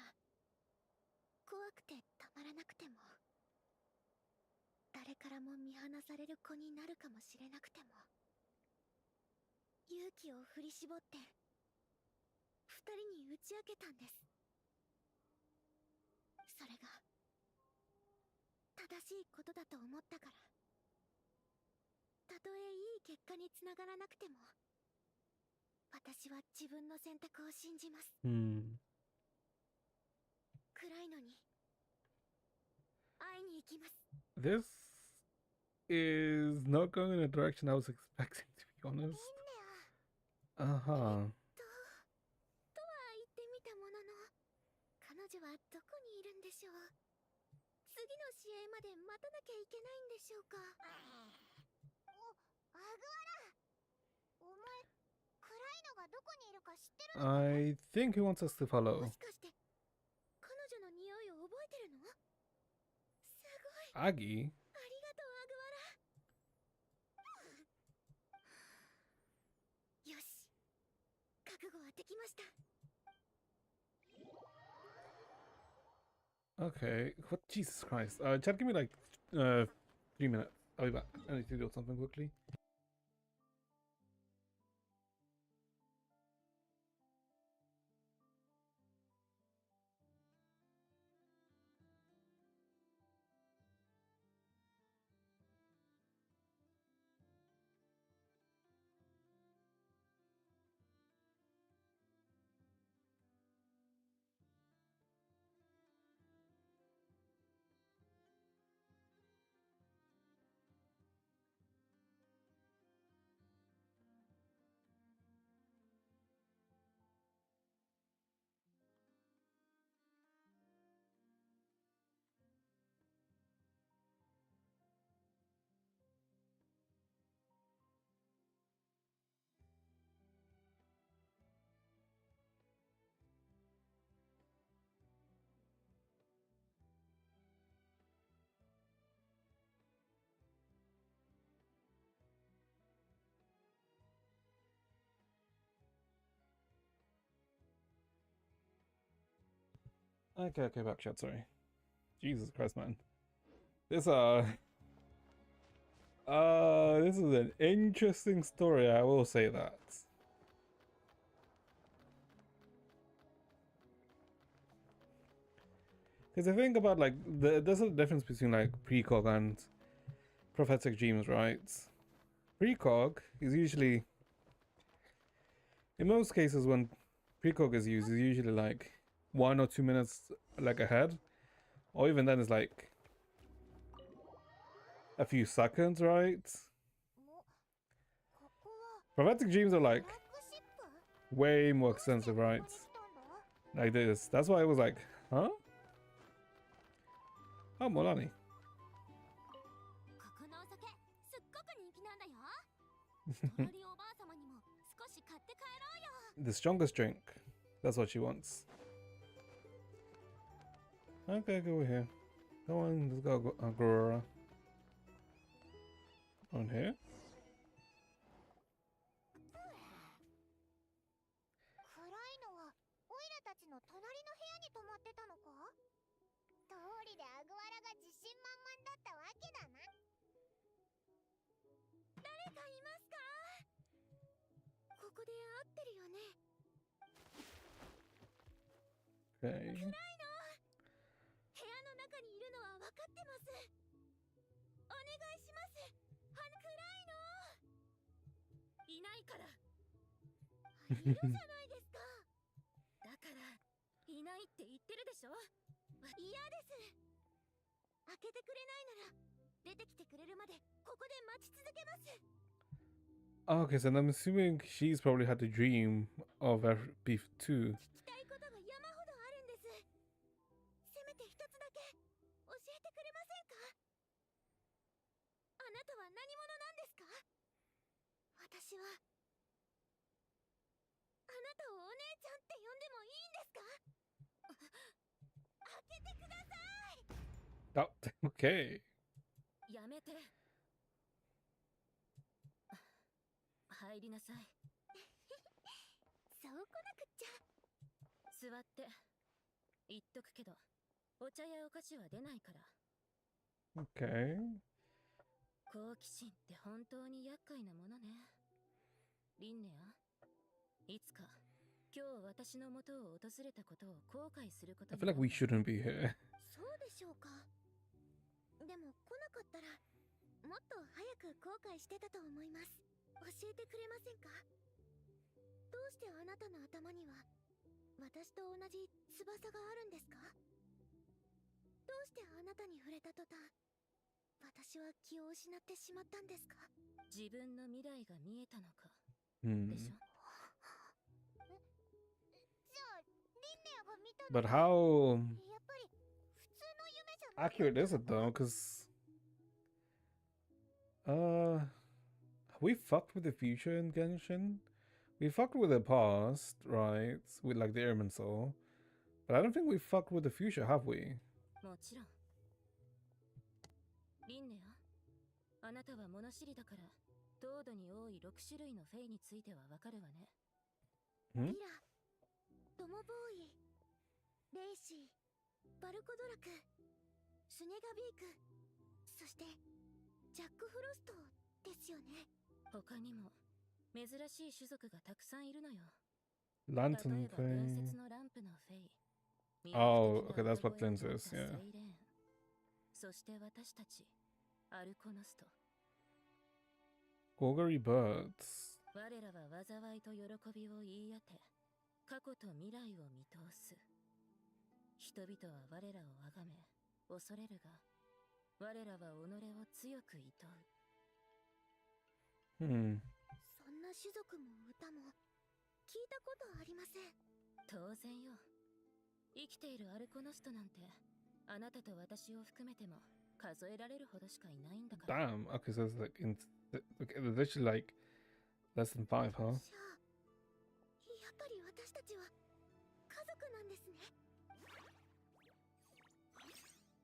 怖くてたまらなくても、誰からも見放される子になるかもしれなくても、勇気を振り絞って二人に打ち明けたんです。それが正しいことだと思ったから。たとえいい結果につながらなくても、私は自分の選択を信じます。暗いのに会いに行きます。 This is not going in a direction I was expecting, to be リンネ honest. ア、 Uh-huh. とは言ってみたものの、彼女はどこにいるんでしょう。次の試合まで待たなきゃいけないんでしょうか。アグアラ、お前暗いのがどこにいるか知ってるのか？ I think he wants us to も follow. しかして彼女の匂いを覚えてるの？すごい、 Aggie? ありがとうアグアラ。よし、覚悟はできました。 Okay. What? Jesus Christ. Chad, give me like 3 minutes. I'll be back. I need to do something quickly. Okay, back chat, sorry. Jesus Christ, man. This this is an interesting story, I will say that. Because I think about like there's a difference between like precog and prophetic dreams, right? Precog is usually, in most cases when precog is used, is usually like 1 or 2 minutes like ahead, or even then it's like a few seconds, right? ここは Prophetic dreams are トラッ like クシップ way more どうして extensive, こ right? こに来たんだ Like this. That's why it was like, huh? Oh, Molani. ここのお酒すっごく人気なんだよ隣おばあ様にも少し買って帰ろうよ The strongest drink. That's what she wants. Okay, go here. Go on, let's go, Aurora. On here? 暗いのはオイラたちの隣の部屋に泊まってたのか通りでアグワラが自信満々だったわけだな誰かいますかここで会ってるよね Okay. 暗いの部屋の中にいるのは分かってますお願いします暗いのいないからいるじゃないですかだからいないって言ってるでしょ嫌です開けてくれないなら出てきてくれるまでここで待ち続けます Okay, so I'm assuming she's probably had a dream of pt2. 聞きたいことが山ほどあるんですせめて一つだけ教えてくれませんかあなたは何者なんですか私はあなたをお姉ちゃんって呼んでもいいんですか開けてください Oh, okay. やめて入りなさいそう来なくっちゃ座って言っとくけどお茶やお菓子は出ないから Okay. 好奇心って本当に厄介なものねリンネアいつか今日私の元を訪れたことを後悔すること I に feel like we shouldn't be here. そうでしょうかでも来なかったらもっと早く後悔してたと思います教えてくれませんかどうしてあなたの頭には私と同じ翼があるんですかどうしてあなたに触れた途端私は気を失ってしまったんですか自分の未来が見えたのか Hmm. でしょじゃあリンネアが見たの But は how やっぱり普通の夢じゃなかった accurate is it though? Because we fucked with the future in Genshin. We fucked with the past, right? With like the Airman Soul. But I don't think we fucked with the future, have we? もちろんリンネアあなたは物知りだから糖度に多い6種類のフェイについてはわかるわね Hmm? リラトモボーイレイシーバルコドラクスネガビークそしてジャック・フロストですよね他にも珍しい種族がたくさんいるのよ Lantern 例えば伝 thing. 説のランプのフェイ Oh, okay, that's what Lens is, yeah. そして私たちアルコノスト Gorgery birds. 我らは災いと喜びを言い当て過去と未来を見通す人々は我らを崇め恐れるが我らは己を強く厭う Hmm. そんな種族も歌も聞いたことありません当然よ生きているアルコノストなんてあなたと私を含めても数えられるほどしかいないんだから Damn. Okay, so it's like okay, there's literally like less than 5, huh? じゃあやっぱり私たちは家族なんですね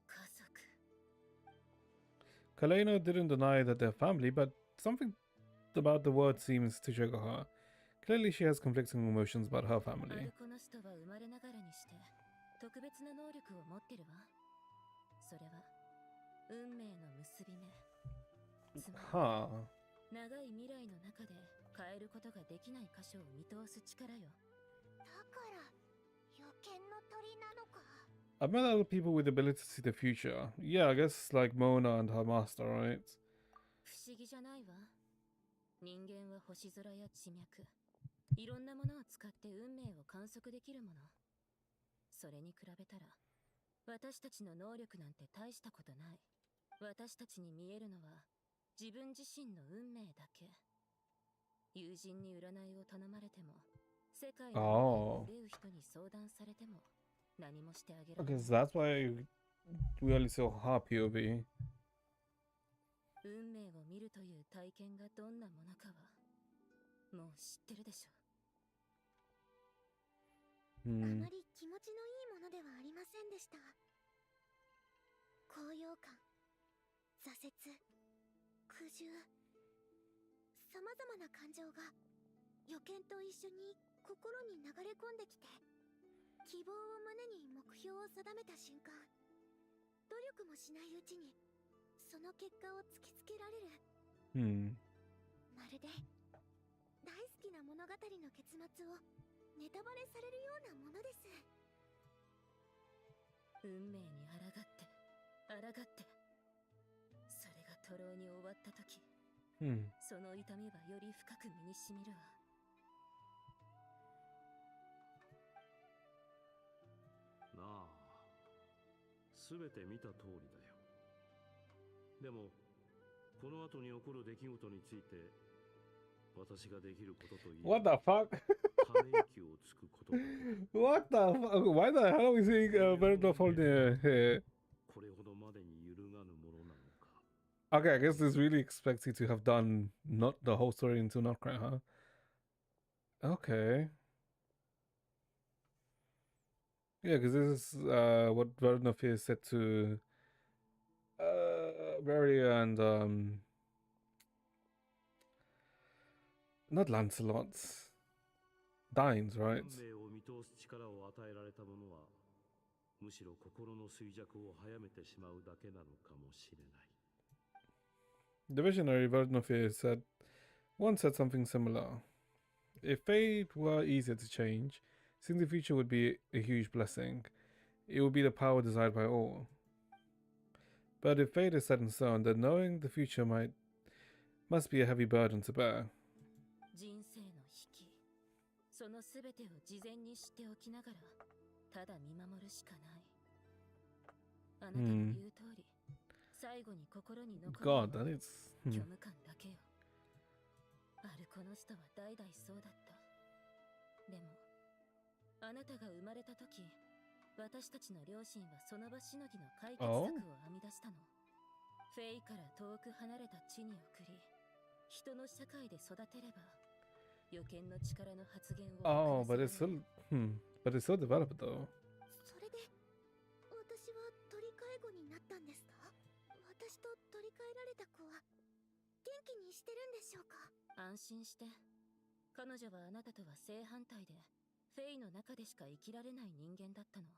家族 Kalena didn't deny that they're family, but something about the word seems to trigger her. Clearly, she has conflicting emotions about her ア family. ルコノストは生まれながらにして特別な能力を持ってるわ。それは運命の結び目。つまり Huh. 長い未来の中で変えることができない箇所を見通す力よ。だから予見の鳥なのか。I've met other people with the ability to see the future. Yeah, I guess like Mona and her master, right? 不思議じゃないわ。人間は星空や地脈、いろんなものを使って運命を観測できるもの。それに比べたら、私たちの能力なんて大したことない。私たちに見えるのは、自分自身の運命だけ。友人に占いを頼まれても、世界の未来を憂う人に相談されても、何もしてあげられない。Okay, so that's why we only saw her POV. 運命を見るという体験がどんなものかは、もう知ってるでしょ。あ Hmm. まり気持ちのいいものではありませんでした。高揚感、挫折、苦渋、さまざまな感情が予見と一緒に心に流れ込んできて、希望を胸に目標を定めた瞬間、努力もしないうちにその結果を突きつけられる。 Hmm. まるで大好きな物語の結末をネタバレされるようなものです。運命に抗ってそれが徒労に終わった時、 Hmm. その痛みはより深く身にしみるわ。なあ、すべて見た通りだよ。でもこの後に起こる出来事について私ができることといえば What the fuck? ため息をつくことだけだ。 What the fuck? Why the hell are we seeing Bernard Holding here? これほどまでに揺るがぬものなのか。 Okay, I guess this really expects you to have done not the whole story into Nutcracker, huh? Okay. Yeah, because this is what Vernoff said to Barry and not Lancelot. Dines, right? 運命を見通す力を与えられた者はむしろ心の衰弱を早めてしまうだけなのかもしれない。 The visionary Vernoff once said something similar. If fate were easier to change, seeing the future would be a huge blessing. It would be the power desired by all. But if fate is set in stone, then knowing the future must be a heavy burden to bear. 人生の引き、そのすべてを事前に知っておきながら、ただ見守るしかない。あなたの言う通り、最後に心に残る God, that is. 虚無感だけよ。アルコノストは代々そうだった。でも、あなたが生まれた時、私たちの両親はその場しのぎの解決策を編み出したの。フェイから遠く離れた地に送り、人の社会で育てれば、予見の力の発言を。Oh, but it's still. But it's still developed though. それで私は取り替え子になったんですか？私と取り替えられた子は元気にしてるんでしょうか？安心して。彼女はあなたとは正反対で、フェイの中でしか生きられない人間だったの。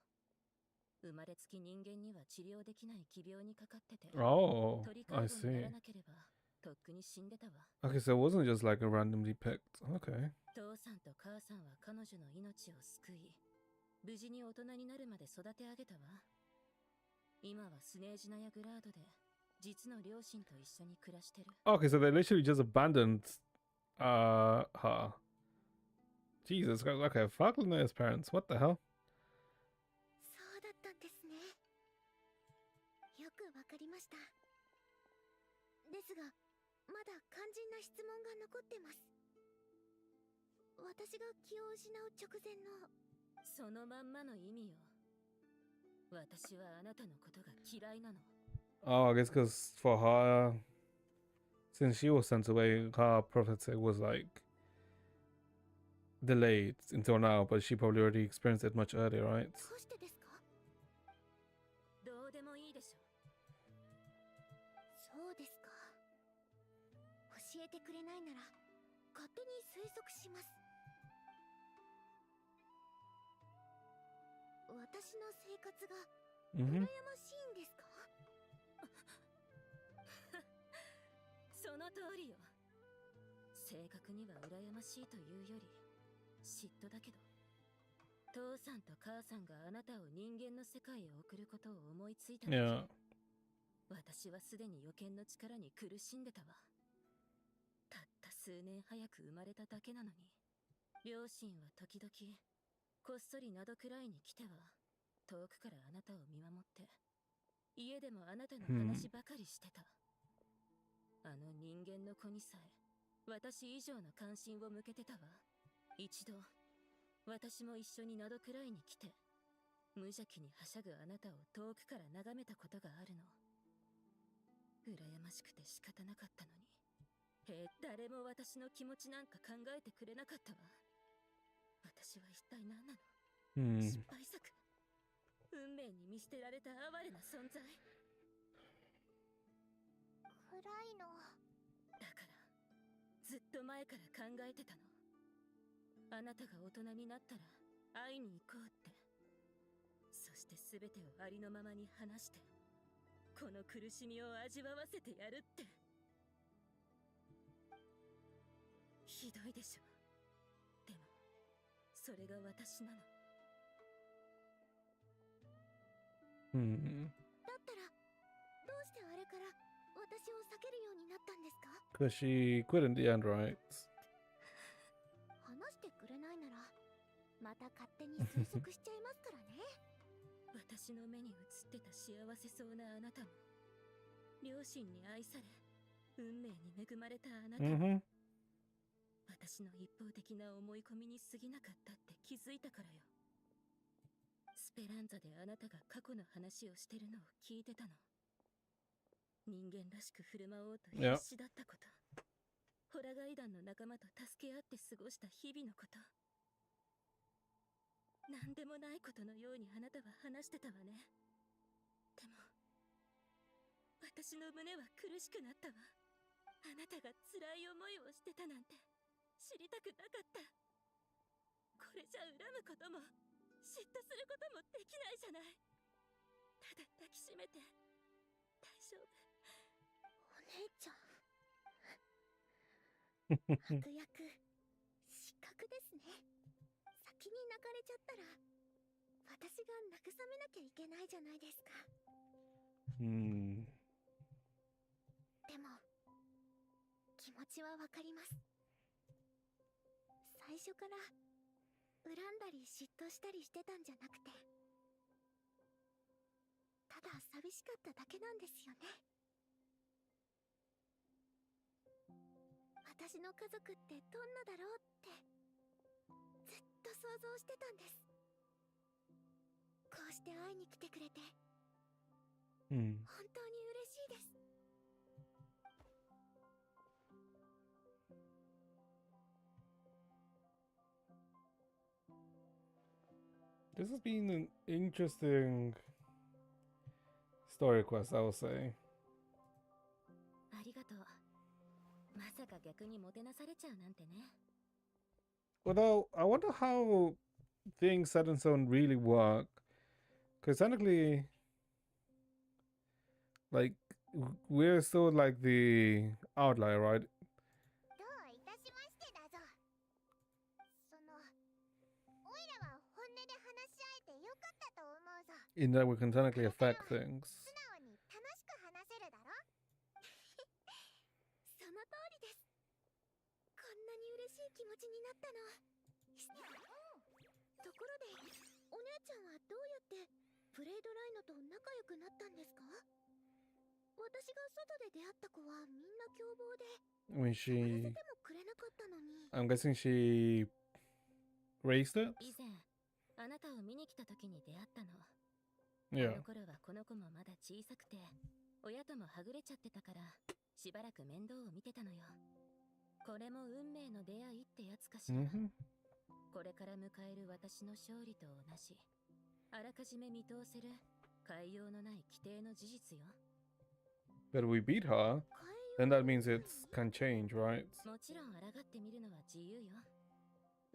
生まれつき人間には治療できない奇病にかかってて、 Oh, 取り替 I え子になら see. なければとっくに死んでたわ。 Okay, so it wasn't just like a randomly picked. Okay. 父さんと母さんは彼女の命を救い、無事に大人になるまで育て上げたわ。今はスネージナやグラードで実の両親と一緒に暮らしてる。 Okay, so they literally just abandoned her. Jesus Christ. Okay, fuck Linnea's parents. What the hell? そうだったんですね。よくわかりました。ですが、まだ肝心な質問が残ってます。私が気を失う直前の。そのまんまの意味よ。私はあなたのことが嫌いなの。 Oh, I guess because for her, since she was sent away, her prophecy was like delayed until now, but she probably already experienced it much earlier, right? どうしてですか？どうでもいいでしょ。そうですか。教えてくれないなら勝手に推測します。私の生活が Mm-hmm. 羨ましいんですか？その通りよ。正確には羨ましいというより嫉妬だけど、父さんと母さんがあなたを人間の世界へ送ることを思いついた時、Yeah. 私はすでに予見の力に苦しんでたわ。たった数年早く生まれただけなのに、両親は時々こっそりなどくらいに来ては遠くからあなたを見守って、家でもあなたの話ばかりしてた。あの人間の子にさえ私以上の関心を向けてたわ。一度私も一緒になどくらいに来て、無邪気にはしゃぐあなたを遠くから眺めたことがあるの。羨ましくて仕方なかったのに、誰も私の気持ちなんか考えてくれなかったわ。私は一体何なの？ Hmm. 失敗作、運命に見捨てられた哀れな存在。暗いの。だからずっと前から考えてたの。あなたが大人になったら会いに行こうって。そして全てをありのままに話して、この苦しみを味わわせてやるって。ひどいでしょ。でもそれが私なの。Hmm. だったらどうしてあれから私を避けるようになったんですか？ Because she quit in the end, right? 話してくれないならまた勝手に推測しちゃいますからね。私の目に映ってた幸せそうなあなたも、両親に愛され運命に恵まれたあなたも、Mm-hmm. 私の一方的な思い込みに過ぎなかったって気づいたからよ。スペランザであなたが過去の話をしてるのを聞いてたの。人間らしく振る舞おうと必死だったこと、ホラガイ団の仲間と助け合って過ごした日々のこと、何でもないことのようにあなたは話してたわね。でも私の胸は苦しくなったわ。あなたが辛い思いをしてたなんて知りたくなかった。これじゃ恨むことも嫉妬することもできないじゃない。ただ抱きしめて、大丈夫。お姉ちゃん。悪役失格ですね。先に泣かれちゃったら私が慰めなきゃいけないじゃないですか。Hmm. でも気持ちはわかります。最初から恨んだり嫉妬したりしてたんじゃなくて、ただ寂しかっただけなんですよね。私の家族ってどんなだろうってずっと想像してたんです。こうして会いに来てくれて Hmm. 本当に嬉しいです。This has been an interesting story quest, I will say. ありがとう。まさか逆にもてなされちゃうなんてね。 Although, I wonder how things set in stone really work. Because technically, like, we're still like the outlier, right? どういたしましてだぞ。そのおいらは本音で話し合えてよかったと思うぞ。 In that we can technically affect things. 素直に楽しく話せるだろ。その通りです。こんなに嬉しい気持ちになったの。ところでお姉ちゃんはどうやってブレイドライノと仲良くなったんですか？私が外で出会った子はみんな凶暴で When 触らせ she, てもくれなかったのに。 I'm guessing she raised it? 以前あなたを見に来た時に出会ったの。あ Yeah. の頃はこの子もまだ小さくて親ともはぐれちゃってたからしばらく面倒を見てたのよ。これも運命の出会いってやつかしら。 Mm-hmm. これから迎える私の勝利と同じ、あらかじめ見通せる変えようのない規定の事実よ。 But we beat her, 変え then よう that means it can change, right? もちろん抗ってみるのは自由よ。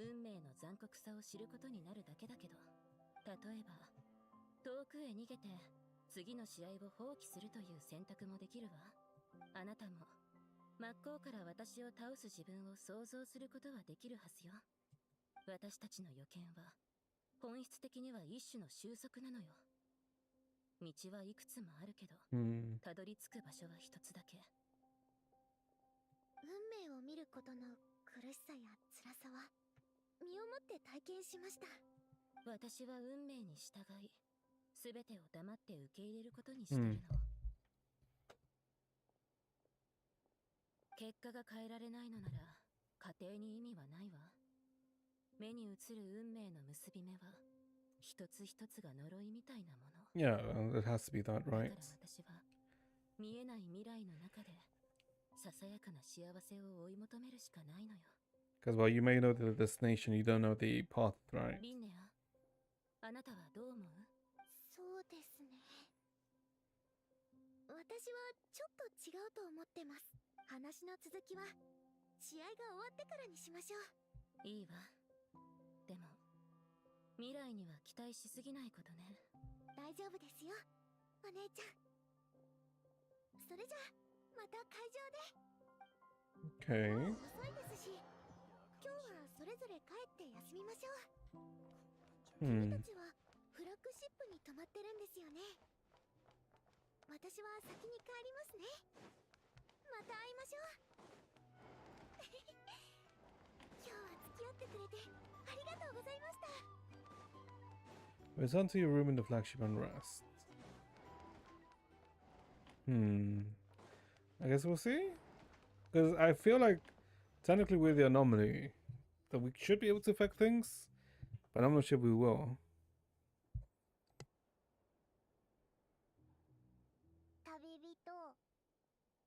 運命の残酷さを知ることになるだけだけど、例えば遠くへ逃げて次の試合を放棄するという選択もできるわ。あなたも真っ向から私を倒す自分を想像することはできるはずよ。私たちの予見は本質的には一種の収束なのよ。道はいくつもあるけど、Hmm. たどり着く場所は一つだけ。運命を見ることの苦しさや辛さは身をもって体験しました。私は運命に従い、全てを黙って受け入れることにしてるの。結果が変えられないのなら過程に意味はないわ。目に映る運命の結び目は一つ一つが呪いみたいなもの。Yeah, it has to be that, だから right? 私は見えない未来の中でささやかな幸せを追い求めるしかないのよ。 Because while you may know the destination, you don't know the path, right? リンネア、あなたはどう思う？そうですね。私はちょっと違うと思ってます。話の続きは試合が終わってからにしましょう。いいわ。でも未来には期待しすぎないことね。大丈夫ですよ、お姉ちゃん。それじゃあまた会場で。 Okay. 遅いですし、今日はそれぞれ帰って休みましょう。 Hmm. 君たちはフラッグシップに泊まってるんですよね。私は先に帰りますね。また会いましょう。今日は付き合ってくれてありがとうございました。 Return to your room in the flagship and rest. I guess we'll see. Because I feel like technically we're the anomaly, that we should be able to affect things, but I'm not sure we will. 旅人、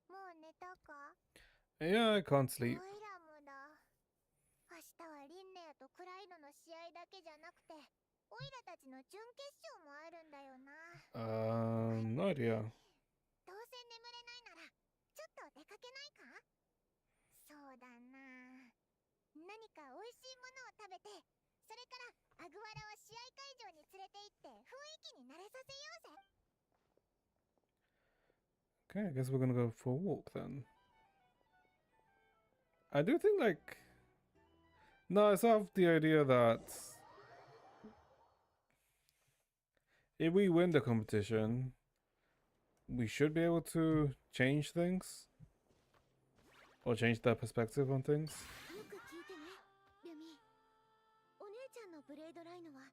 もう寝たか？ Yeah, I can't sleep. オイラもだ。明日はリンネアとクライドの試合だけじゃなくて、オイラたちの準決勝もあるんだよな。No idea. どうせ眠れないならちょっと出かけないか？そうだな。何か美味しいものを食べて、それからアグワラを試合会場に連れて行って雰囲気に慣れさせようぜ。 Okay, I guess we're gonna go for a walk then. I do think, like... No, I sort of the idea that... if we win the competition, we should be able to change things. Or change their perspective on things. よく聞いてね、ルミ。お姉ちゃんのブレードライノは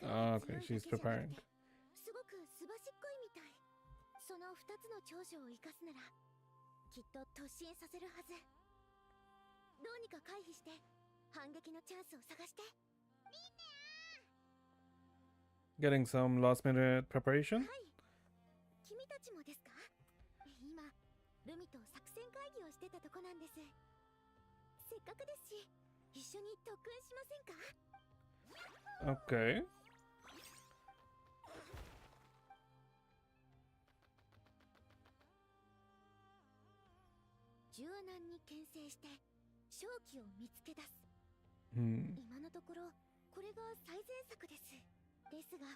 Ah, 力 okay, が強い she's だけじゃなく preparing. て、すごくすばしっこいみたい。その2つの長所を生かすならきっと突進させるはず。どうにか回避して反撃のチャンスを探して。リンネ Getting some last minute preparation? ア。はい、君たちもですか？今ルミと作戦会議をしてたとこなんです。せっかくですし一緒に特訓しませんか？ Okay. 柔軟に牽制して勝機を見つけ出す。 Hmm. 今のところこれが最善策です。ですが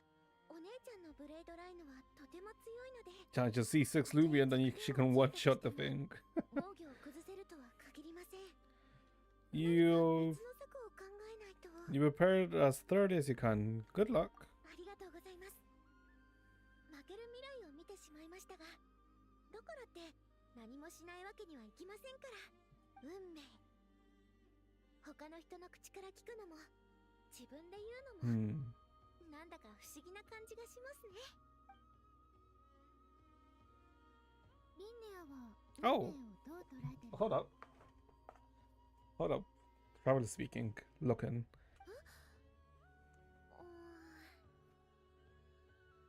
お姉ちゃんのブレードライノはとても強いので Charge a C6 Luby and then she can one-shot the thing. 防御を崩せるとは限りません。 You 別の策を考えないと。 you prepared as thoroughly as you can. Good luck. ありがとうございます。負ける未来を見てしまいましたが、だからって何もしないわけにはいきませんから。運命。他の人の口から聞くのも自分で言うのも、なんだか不思議な感じがしますね。リンネアは運命をどう捉えてる？ Hold up. Hold up. Probably speaking. Looking.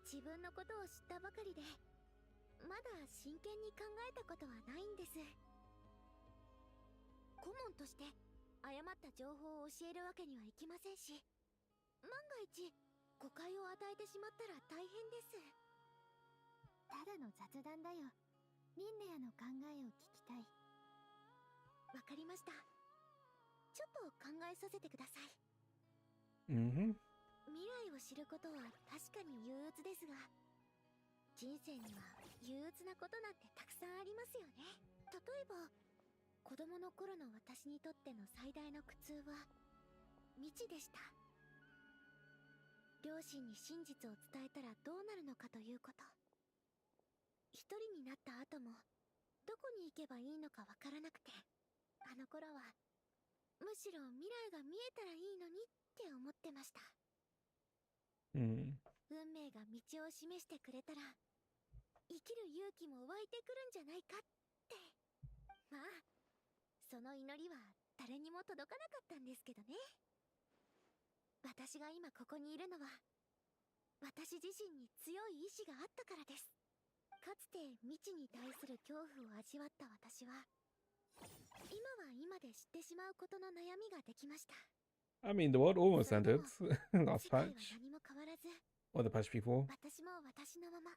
自分のことを知ったばかりでまだ真剣に考えたことはないんです。顧問として誤った情報を教えるわけにはいきませんし、万が一誤解を与えてしまったら大変です。ただの雑談だよ。リンネアの考えを聞きたい。わかりました。ちょっと考えさせてください。Mm-hmm. 未来を知ることは確かに憂鬱ですが、人生には憂鬱なことなんてたくさんありますよね。例えば子供の頃の私にとっての最大の苦痛は未知でした。両親に真実を伝えたらどうなるのかということ。一人になった後もどこに行けばいいのかわからなくて、あの頃はむしろ未来が見えたらいいのにって思ってました。Hmm. 運命が道を示してくれたら生きる勇気も湧いてくるんじゃないかって。まあその祈りは誰にも届かなかったんですけどね。私が今ここにいるのは私自身に強い意志があったからです。かつて未知に対する恐怖を味わった私は今は今で知ってしまうことの悩みができました。 I mean, the world almost それで ended も last 世界は patch. 何も変わらず Or the patch before. 私も私のまま。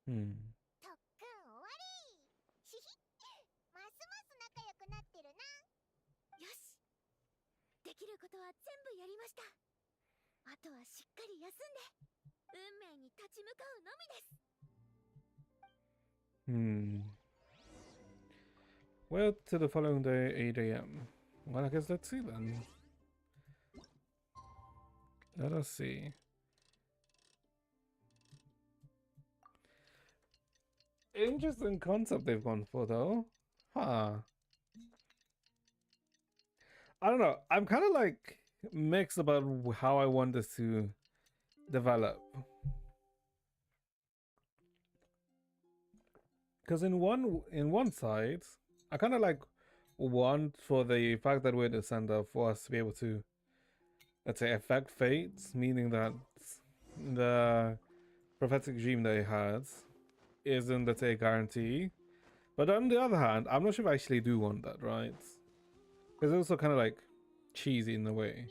Hmm. 特訓終わり。ひひ、ますます仲良くなってるな。よし、できることは全部やりました。あとはしっかり休んで運命に立ち向かうのみです。 Hmm. Well, to the following day, 8 a.m. Well, I guess let's see then. Let us see. Interesting concept they've gone for, though. Huh. I don't know. I'm kind of like mixed about how I want this to develop. Because in one side, I kind of like want for the fact that we're the sender for us to be able to, let's say, affect fates, meaning that the prophetic dream they had isn't, let's say, a guarantee. But on the other hand, I'm not sure if I actually do want that, right? Because it's also kind of like cheesy in a way,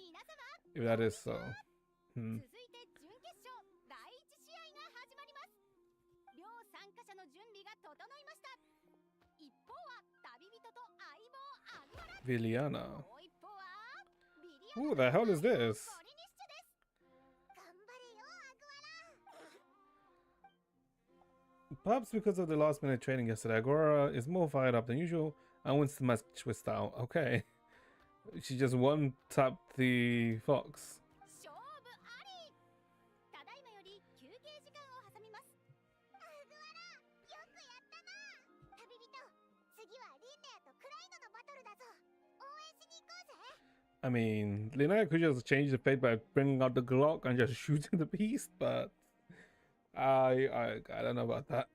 if that is so. 続いて準決勝第1試合が始まります。両参加者の準備が整いました。一方は旅人と相棒アグアラ。 Viliana. もう一方はビリアナ。 Who the hell is this? コリニッシュです。頑張れよアグアラ。 Perhaps because of the last minute training yesterday, Agora is more fired up than usual and wants to match with style. Okay. She just one tapped the fox. 勝負あり。ただいまより休憩時間を挟みます。アグアラ、よくやったな。旅人、次はリンネアとクライノのバトルだぞ。応援しに行こうぜ。 I mean, Linnea could just change the fate by bringing out the Glock and just shooting the beast, but I don't know about that.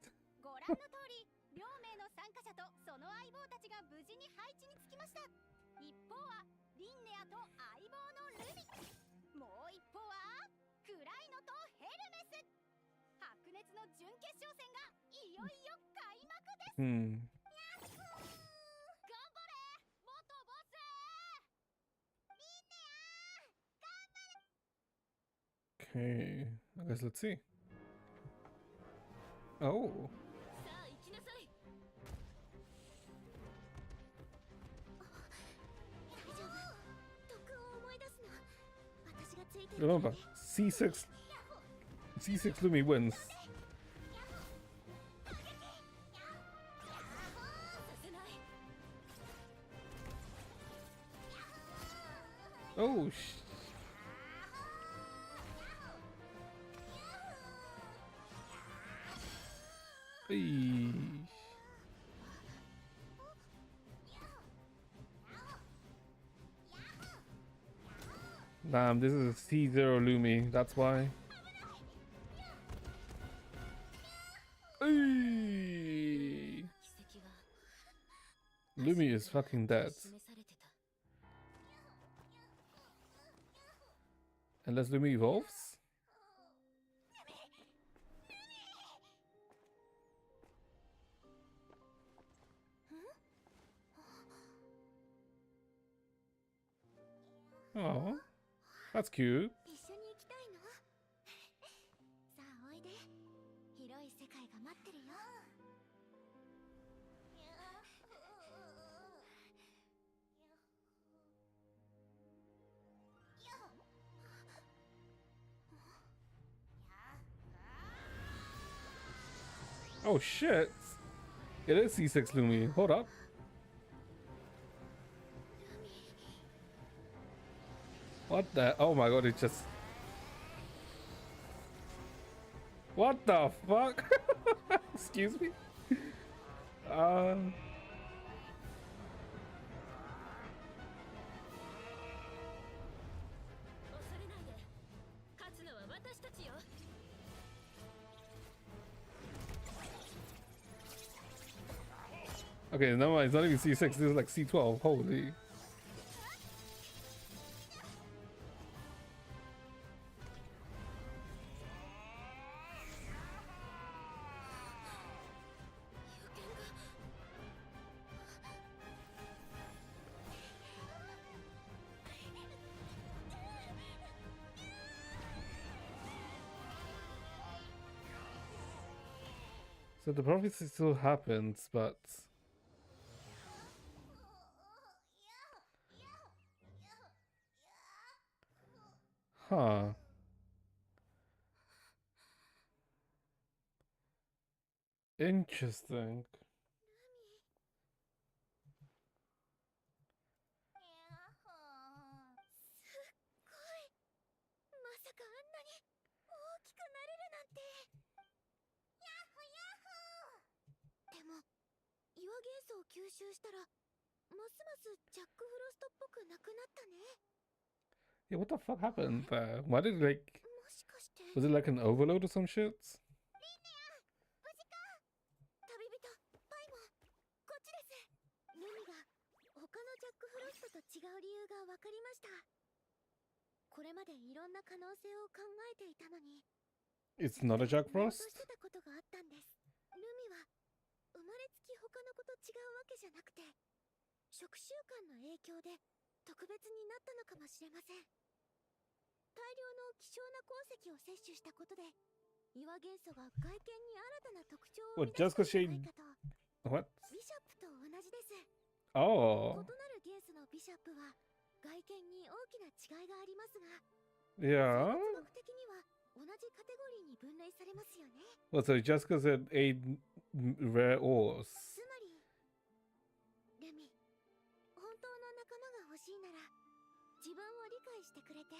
ご覧の通り、両名の参加者とその相棒たちが無事に配置につきました。一方はリンネアと相棒のルミ、もう一方はクライノとヘルメス。白熱の準決勝戦がいよいよ開幕です。 Hmm. 頑張れ元ボス。リンネア、頑張れ。 Okay, I guess let's see. Oh. さあ行きなさい。大丈夫。特訓を思い出すの。私がついてる。 Remember, C6 Lumi wins. させない。 Oh, Eesh. Damn, this is a C0 Lumi, that's why. Eesh. 奇跡が Lumi is fucking dead. 示されてた。 Unless Lumi evolves? Oh, that's cute. 一緒に行きたいの？さあおいで。広世界が待ってるよ。Oh shit! It is C6 Lumi. Hold up. What the? Oh my god! It just. What the fuck? Excuse me. 恐れないで。勝つのは私たちよ。Okay, never mind. It's not even C6. This is like C12. Holy. So the prophecy still happens, but huh. Interesting. まさかあんなに大きくなれるなんて。ヤッホヤッホー。でも岩元素を吸収したらますますジャック・フロストっぽくなくなったね。 Yeah, what the fuck happened there? Why did it like? もしかして Was it like an overload or some shit? リネア、無事か。旅人パイモン、こっちです。ルミが他のジャック・フロストと違う理由が分かりました。これまでいろんな可能性を考えていたのに It's not a Jack 見落 Frost? としてたことがあったんです。ルミは生まれつき他の子と違うわけじゃなくて、食習慣の影響で特別になったのかもしれません。大量の希少な鉱石を摂取したことで岩元素が外見に新たな特徴を What, 生み出 just した because んじゃない she... かと。 What? ビショップと同じです。異 Oh. なる元素のビショップは外見に大きな違いがありますが、 Yeah? 生物学的には同じカテゴリーに分類されますよね。 What, so just because it ate rare ores? つまりルミ、本当の仲間が欲しいなら自分を理解してくれて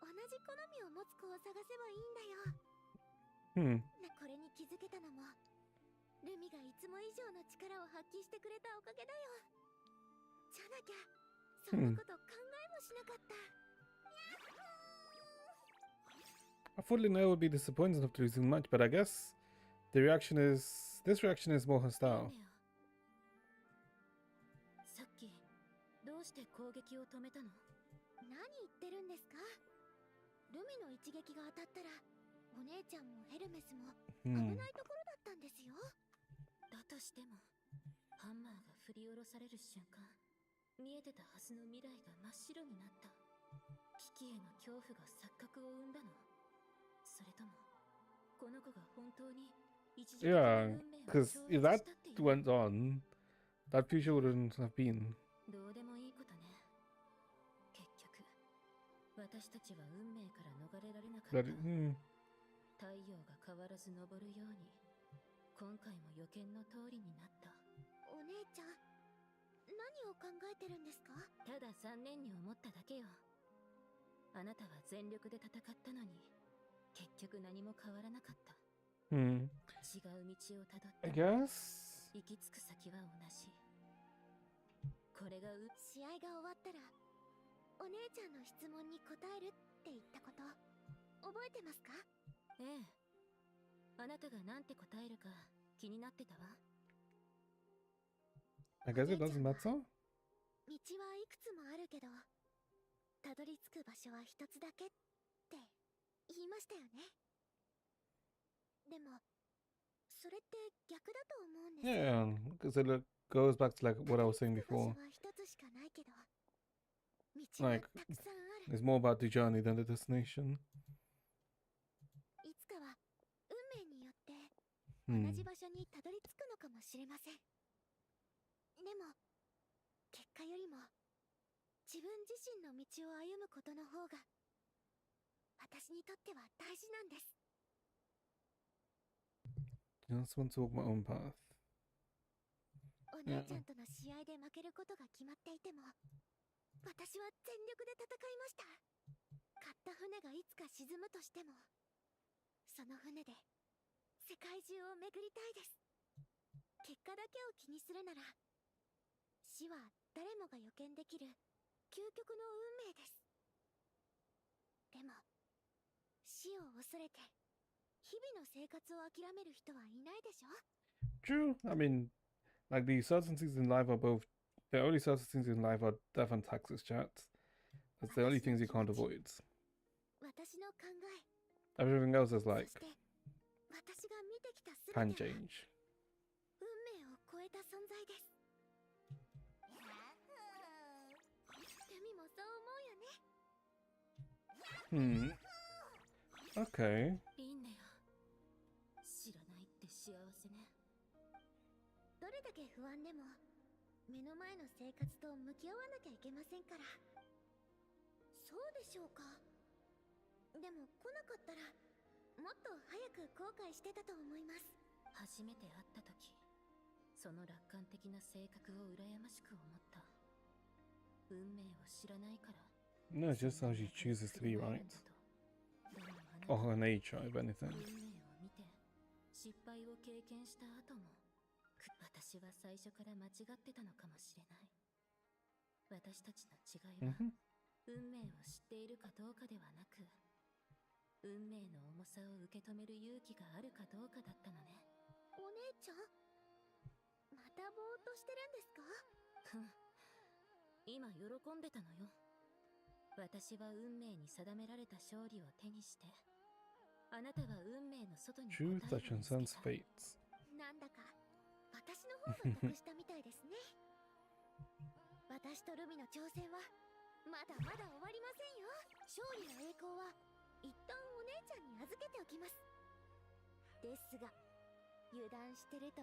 同じ好みを持つ子を探せばいいんだよ。 これに気づけたのもルミがいつも以上の力を発揮してくれたおかげだよ。じゃなきゃそんなこと考えもしなかった。 I thought Linnea would be disappointed after losing much, but I guess the reaction is... This reaction is more hostile. さっきどうして攻撃を止めたの？何言ってるんですか。ルミの一撃が当たったらお姉ちゃんもヘルメスも危ないところだったんですよ。だとしてもハンマーが振り下ろされる瞬間、見えてたはずの未来が真っ白になった。危機への恐怖が錯覚を生んだの？それともこの子が本当に一時的な Yeah, 運命を because 超 if 越 that したっていう？ went on, that future wouldn't have been. どうでもいいことね。結局私たちは運命から逃れられなかった。 But, 太陽が変わらず昇るように今回も予見の通りになった。お姉ちゃん、何を考えてるんですか？ただ残念に思っただけよ。あなたは全力で戦ったのに結局何も変わらなかった。違う道をたどっ I て guess. 行き着く先は同じ。これが試合が終わったらお姉ちゃんの質問に答えるって言ったこと覚えてますか？ええ。あなたがなんて答えるか気になってたわ。 I guess it doesn't matter. 道はいくつもあるけどたどり着く場所は一つだけって言いましたよね。でもそれって逆だと思うんです。 Yeah, because it goes back to like what I was saying たどり before. 着く場所は一つしかないけど道は Like, たくさんある。 it's more about the journey than the destination. いつかは運命によって同じ場所にたどり着くのかもしれません。でも結果よりも自分自身の道を歩むことの方が私にとっては大事なんです。 Just want to walk my own path. お姉ちゃんとの試合で負けることが決まっていても私は全力で戦いました。買った船がいつか沈むとしてもその船で世界中を巡りたいです。結果だけを気にするなら死は誰もが予見できる究極の運命です。でも死を恐れて日々の生活を諦める人はいないでしょ。 True. I mean, like the certainties in life are both. The only certainties in life are death and taxes, chat. That's the only things you can't avoid. 私の考え、 Everything else is そ like して私が見てきた can 全ては change. 運命を超えた存在です。ルミもそう思うよね。 Okay. リンネア、知らないって幸せね。どれだけ不安でも目の前の生活と向き合わなきゃいけませんから。そうでしょうか。でも来なかったらもっと早く後悔してたと思います。初めて会った時、その楽観的な性格を羨ましく思った。運命を知らないから。 No, it's just how she chooses to be, right? でもあなた Or her nature, if anything. 運命を見て失敗を経験した後も私は最初から間違ってたのかもしれない。私たちの違いは、運命を知っているかどうかではなく、運命の重さを受け止める勇気があるかどうかだったのね。お姉ちゃん、またぼーっとしてるんですか？ふん、今喜んでたのよ。私は運命に定められた勝利を手にして、あなたは運命の外に答え Truth を that 見つけ transcends た。 fates. なんだか私の方が得したみたいですね。私とルミの挑戦はまだまだ終わりませんよ。勝利の栄光は一旦お姉ちゃんに預けておきます。ですが油断してると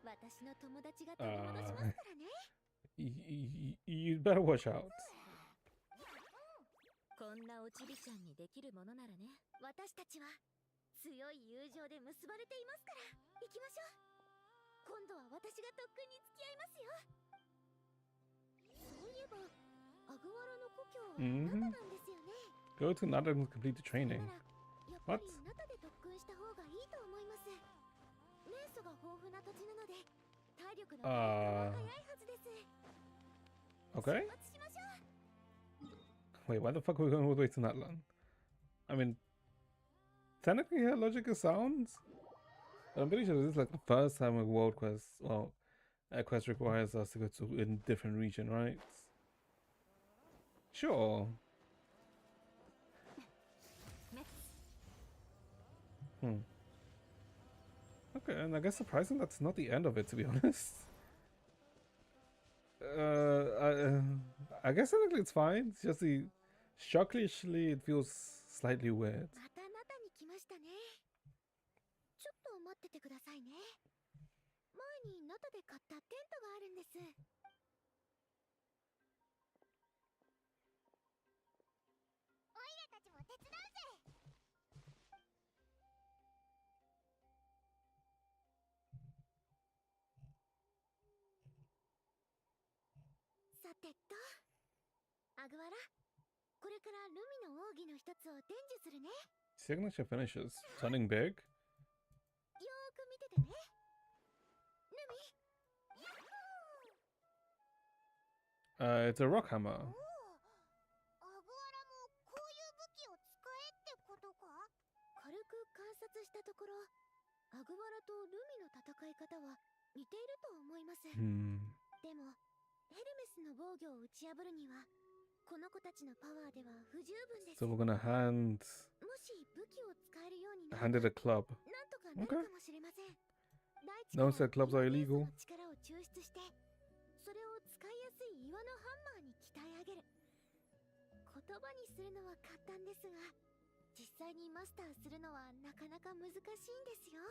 私の友達が取り戻しますからね。You'd better watch out. こんなおちびちゃんにできるものならね。私たちは強い友情で結ばれていますから、行きましょう。今度は私が特訓に付き合いますよ。そういえばアグワラの故郷はナタなんですよね。 Go to Nada and complete the それ training. ならやっぱりナタで特訓した方がいいと思います。年素が豊富な土地なので体力の回復が早いはずです。 Okay. 出発しましょう。 Wait, why the fuck are we going all the way to Natlan? I mean, technically her logic is sound. But I'm pretty sure this is like the first time a world quest, well, a quest requires us to go to a different region, right? Sure. Okay, and I guess surprising that's not the end of it, to be honest. I guess technically it's fine. It's just the shockingly it feels slightly weird. またナタに来ましたね。ちょっと待っててくださいね。前にナタで買ったテントがあるんです。オイラたちも手伝うぜ。さてと、アグワラ、これからルミの奥義の一つを伝授するね。 Signature finishes. Turning big? よーく見ててね。ルミ、 It's a rock hammer. アグワラもこういう武器を使えってことか？軽く観察したところ、アグワラとルミの戦い方は似ていると思います。でもヘルメスの防御を打ち破るにはこの子たちのパワーでは不十分です。 So we're gonna hand もし武器を使えるようになれば handed a club. なんとかなるかもしれません。 No said clubs are 岩元素 illegal. の力を抽出してそれを使いやすい岩のハンマーに鍛え上げる。言葉にするのは簡単ですが実際にマスターするのはなかなか難しいんですよ。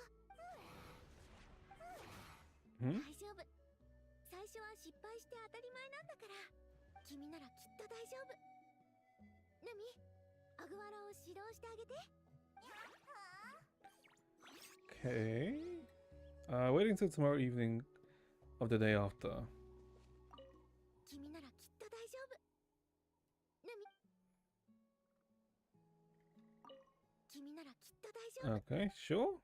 Hmm? 大丈夫。最初は失敗して当たり前なんだから。君ならきっと大丈夫。ルミ、アグワラを指導してあげて。 Okay. Waiting till tomorrow evening of the day after. 君ならきっと大丈夫。ルミ、君ならきっと大丈夫。 Okay, sure.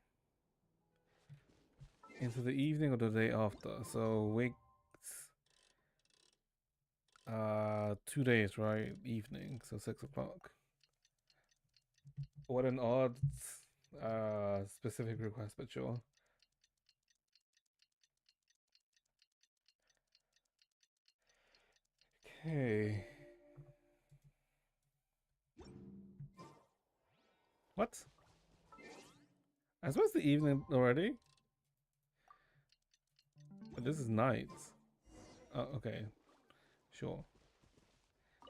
Into the evening of the day after. So wait. 2 days, right? Evening, so 6 o'clock. What an odd specific request, but sure. Okay. What? I suppose the evening already? But this is night. Oh, okay. Sure.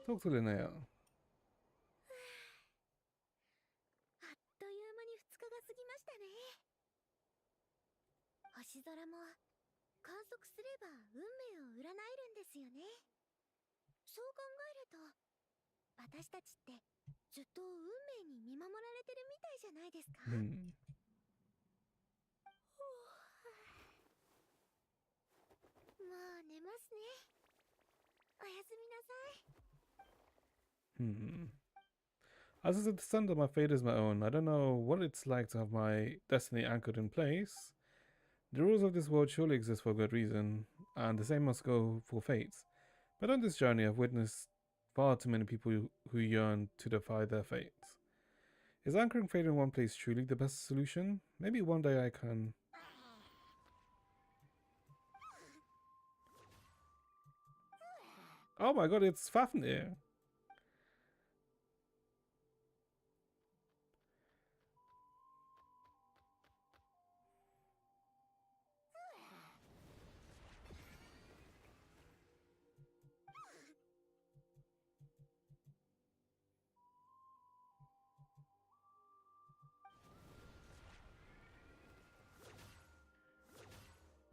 Talk to Linnea. あっという間に2日が過ぎましたね。星空も観測すれば運命を占えるんですよね。そう考えると、私たちってずっと運命に見守られてるみたいじゃないですか。Hmm. もう寝ますね。おやすみなさい。Hmm. As I said, the sun that my fate is my own. I don't know what it's like to have my destiny anchored in place. The rules of this world surely exist for a good reason, and the same must go for fates. But on this journey, I've witnessed far too many people who yearn to defy their fates. Is anchoring fate in one place truly the best solution? Maybe one day I can. Oh my god, it's Fafnir!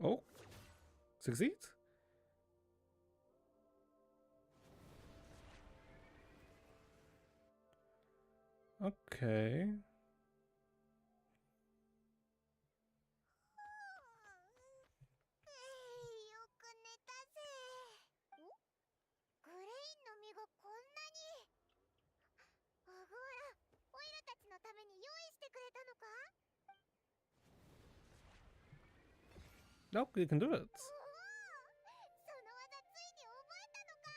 Oh, succeed? Okay. よく寝たぜ。グレインの実がこんなに。アグアラ、オイラたちのために用意してくれたのか？ Nope, you can do it. その技ついに覚えたのか。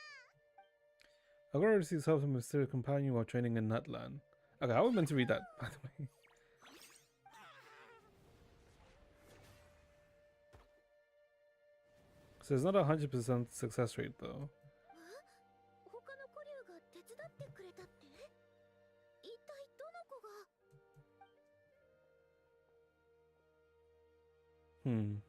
Agora receives help from a mysterious companion while training in Nutland. Okay, I was meant to read that, by the way. So it's not a 100% success rate though. 他の古竜が手伝ってくれたって？一体どの子が？ Hmm.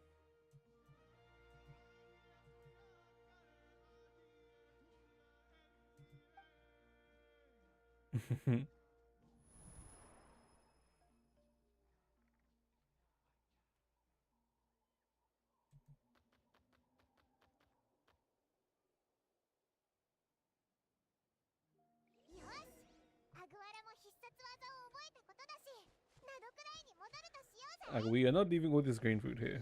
We are not leaving all this grain food here.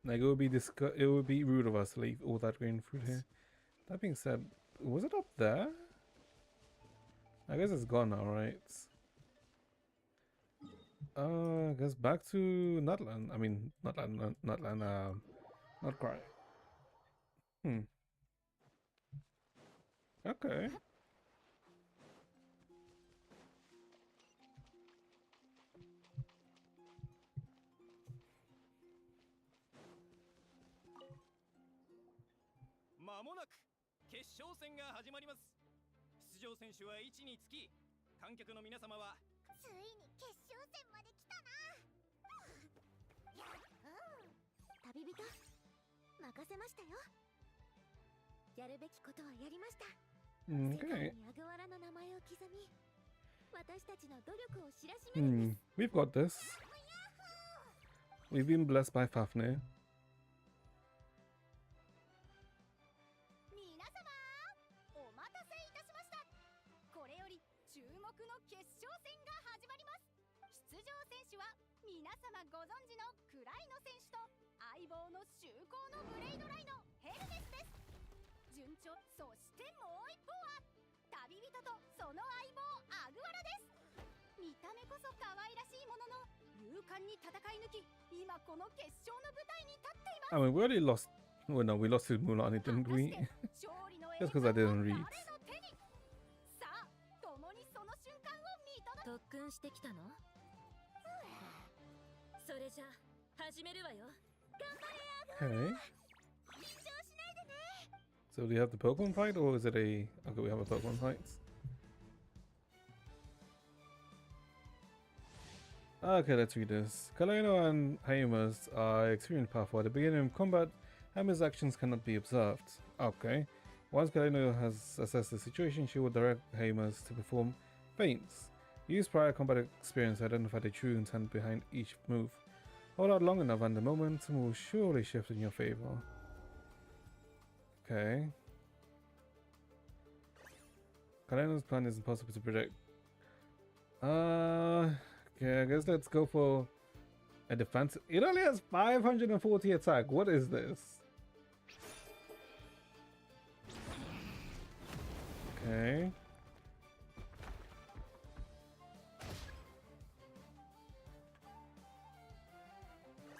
Like it would be rude of us to leave all that grain food here. That being said, was it up there? I guess it's gone now, right? I guess back to Nutland. I mean, Nutland, not quite. Okay. まもなく決勝戦が始まります。出場選手は1につき、観客の皆様はついに決勝戦まで来たな。旅人、任せましたよ。やるべきことはやりました。世界 Okay. にアグワラの名前を刻み、私たちの努力を知らしめるんです。 We've got this. We've been blessed by Fafnir. 皆様、お待たせいたしました。これより注目の決勝戦が始まります。出場選手は皆様ご存知のクライノ選手と相棒の崇高のブレイドライのヘルメスです。順調。そしてもう一方は旅人とその相棒アグワラです。見た目こそ可愛らしいものの勇敢に戦い抜き、今この決勝の舞台に立っています。 I mean, we already lost. Well, no, we lost to Mulan, didn't we? Just because I didn't read. さあ、共にその瞬間を見届け。特訓してきたの？それじゃ始めるわよ。 Okay. So do you have the Pokemon fight, or is it a... Okay, we have a Pokemon fight. Okay, let's read this. Kaleno and Haimas are extremely powerful. At the beginning of combat, Haima's actions cannot be observed. Okay. Once Kaleno has assessed the situation, she will direct Haimas to perform feints. Use prior combat experience to identify the true intent behind each move. Hold out long enough and the momentum will surely shift in your favor. Okay. Kaleno's plan is impossible to predict. Okay, I guess let's go for a defense. It only has 540 attack. What is this? Okay.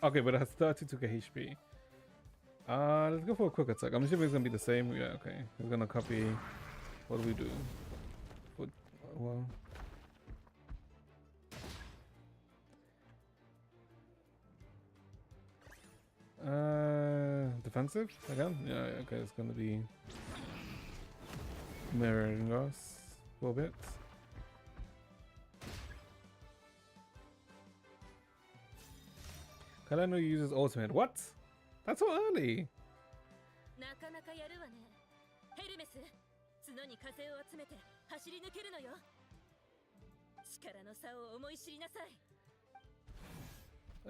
Okay, but it has 32 HP. Let's go for a quick attack. I'm assuming it's gonna be the same. Yeah, okay. We're gonna copy. What do we do? Well. Defensive again? Yeah, okay, it's gonna be mirroring us for a bit. Kaleno uses ultimate. What? That's so early. なかなかやるわね。ヘルメス、角に風を集めて走り抜けるのよ。力の差を思い知りなさい。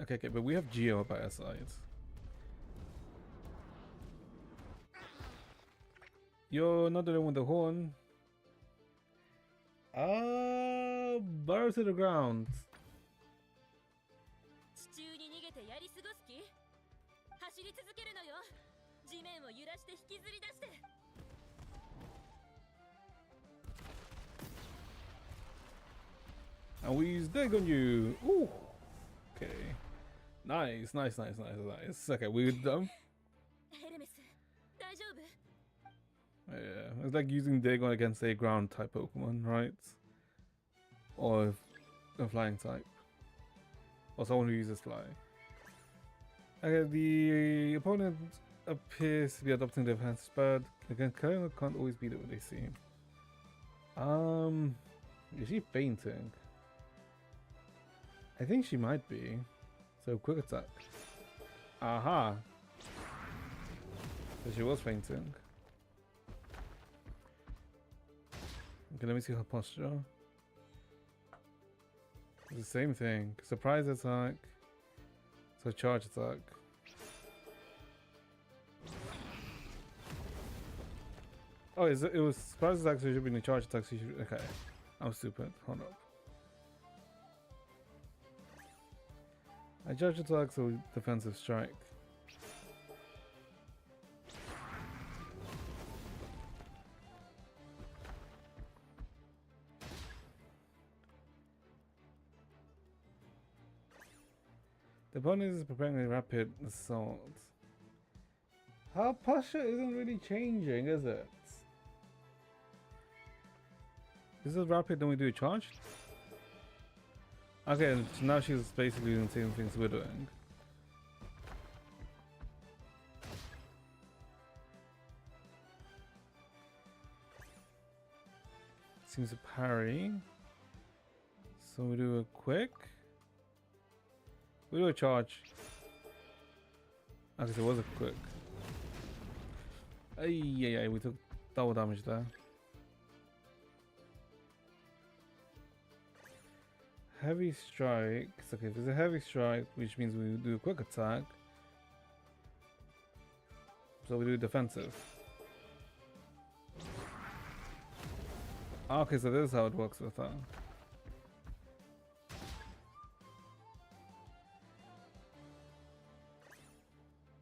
Okay, but we have Geo by our side. You're not the one with the horn. Burrow to the ground. 地中に逃げてやり過ごす気？走り続けるのよ。地面を揺らして引きずり出して。 And we use dig on you. Ooh. Okay. Nice, nice, nice, nice, nice. Okay, we're done. ヘルメス、大丈夫？ Yeah, it's like using dig on against a ground type Pokemon, right? Or a flying type. Or someone who uses fly. Okay, the opponent appears to be adopting defense, but again, Kaleno can't always beat it what they see. Is she fainting? I think she might be. So quick attack. Aha! So she was fainting. Okay, let me see her posture. It's the same thing. Surprise attack. So charge attack. Oh, it was surprise attack, so it should be in the charge attack, so you should... Okay. I'm stupid. Hold up. I charge attack, so defensive strike. The opponent is preparing a rapid assault. Her posture isn't really changing, is it? This is rapid, then we do a charge? Okay, so now she's basically doing the same things we're doing. Seems to parry. So we do a quick. We do a charge. Okay, so it was a quick. Yeah, we took double damage there. heavy strike. It's okay, if it's a heavy strike, which means we do a quick attack. So we do defensive. Okay, so this is how it works with her.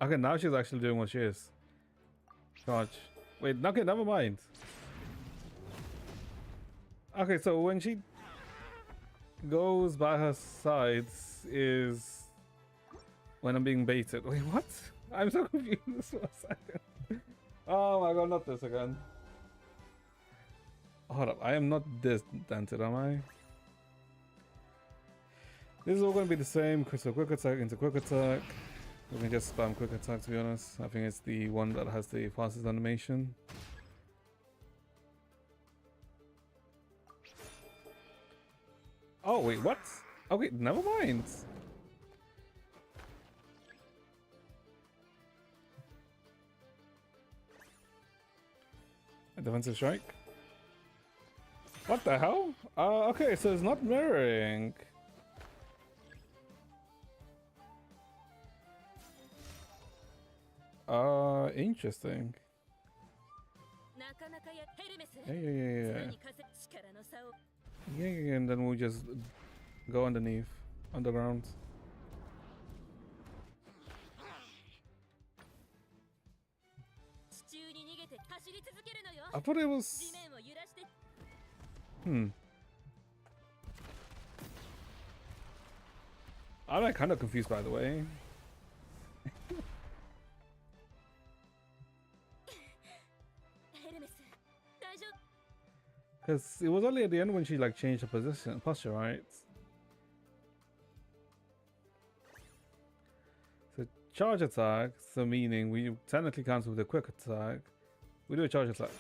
Okay, now she's actually doing what she is. Charge. Wait, okay, never mind. Okay, so when she goes by her sides is when I'm being baited. Wait, what? I'm so confused for a second. Oh my god, not this again. Hold up, I am not this dented, am I? This is all going to be the same. So quick attack into quick attack. We can just spam quick attack, to be honest. I think it's the one that has the fastest animation. Oh, wait, what? Okay, never mind. A defensive strike? What the hell? Okay, so it's not mirroring. Interesting. Yeah, and then we'll just go underneath, underground. I thought it was... I'm like kind of confused, by the way. Because it was only at the end when she like changed her position, posture, right? So charge attack, so meaning we technically cancel with a quick attack. We do a charge attack.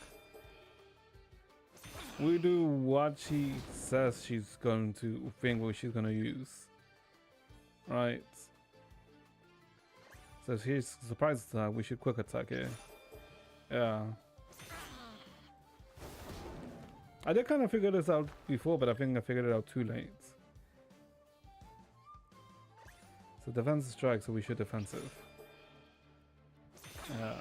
We do what she says she's going to think what she's going to use. Right. So if she's surprise attack, we should quick attack here. Yeah. I did kind of figure this out before, but I think I figured it out too late. So defensive strike, so we should defensive. Yeah.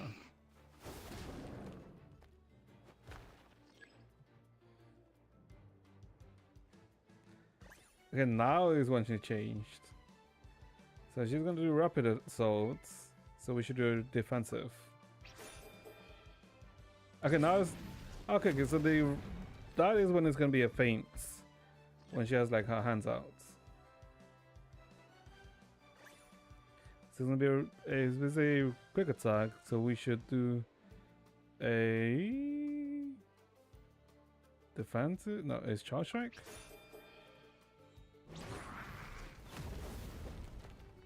Okay, now is when she changed. So she's gonna do rapid assaults, so we should do defensive. Okay, now it's... Okay, so that is when it's gonna be a feint. When she has like her hands out. So it's gonna be a quick attack, so we should do a defensive. No, it's charge strike.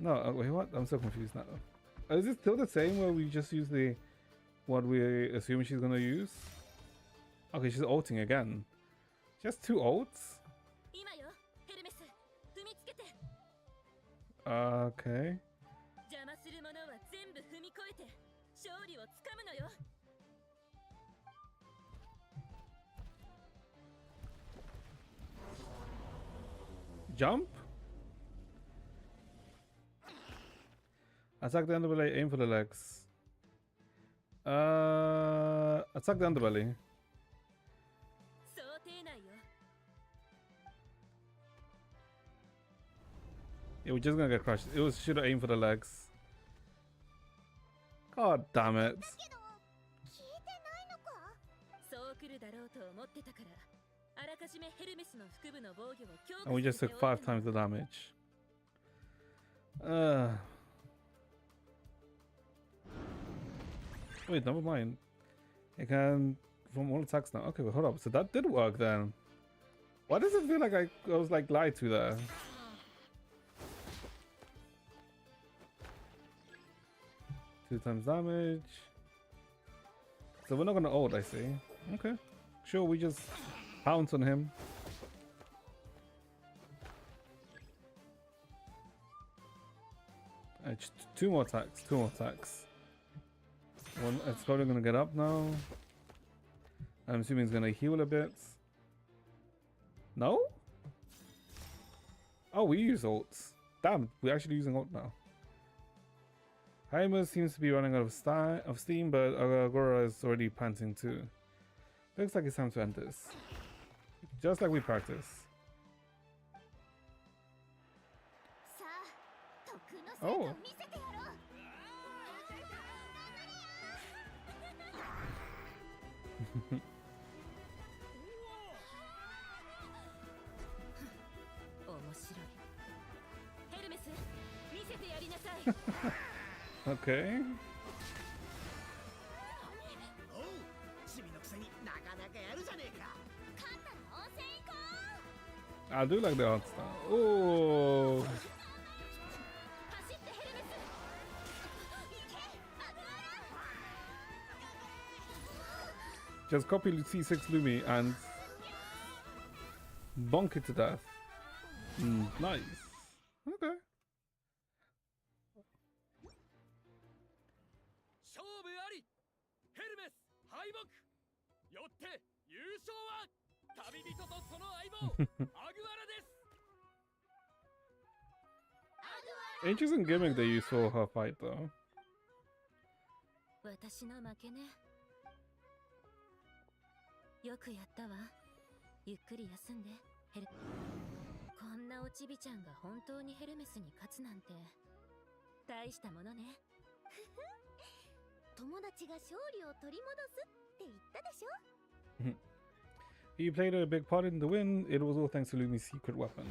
No, wait, what? I'm so confused now. Is it still the same where we just use the what we assume she's gonna use? Okay, she's ulting again. Just 2 ults? Okay. Jump? Attack the underbelly, aim for the legs. Attack the underbelly. Yeah, we're just gonna get crushed. It was should have aimed for the legs. God damn it. And we just took 5 times the damage. Wait, never mind. It can from all attacks now. Okay, well, hold up. So that did work then. Why does it feel like I was like lied to there? Two times damage. So we're not gonna ult, I see. Okay. Sure, we just pounce on him. Two more attacks. One, it's probably gonna get up now. I'm assuming it's gonna heal a bit. No? Oh, we use ults. Damn, we're actually using ult now. Heimer seems to be running out of steam, but Agora is already panting too. Looks like it's time to end this. Just like we practice. Oh. Okay. I do like the art style. Oh. Just copy C6 Lumi and bonk it to death. Nice. Okay. 勝負ありヘルメス敗北よって優勝は旅人とその相棒アグアラです Interesting gimmick they used for her fight though. 私の負けね。よくやったわ。ゆっくり休んで、ヘル。こんなおちびちゃんが本当にヘルメスに勝つなんて大したものね。友達が勝利を取り戻すって言ったでしょ。He played a big part in the win. It was all thanks to Lumi's secret weapon.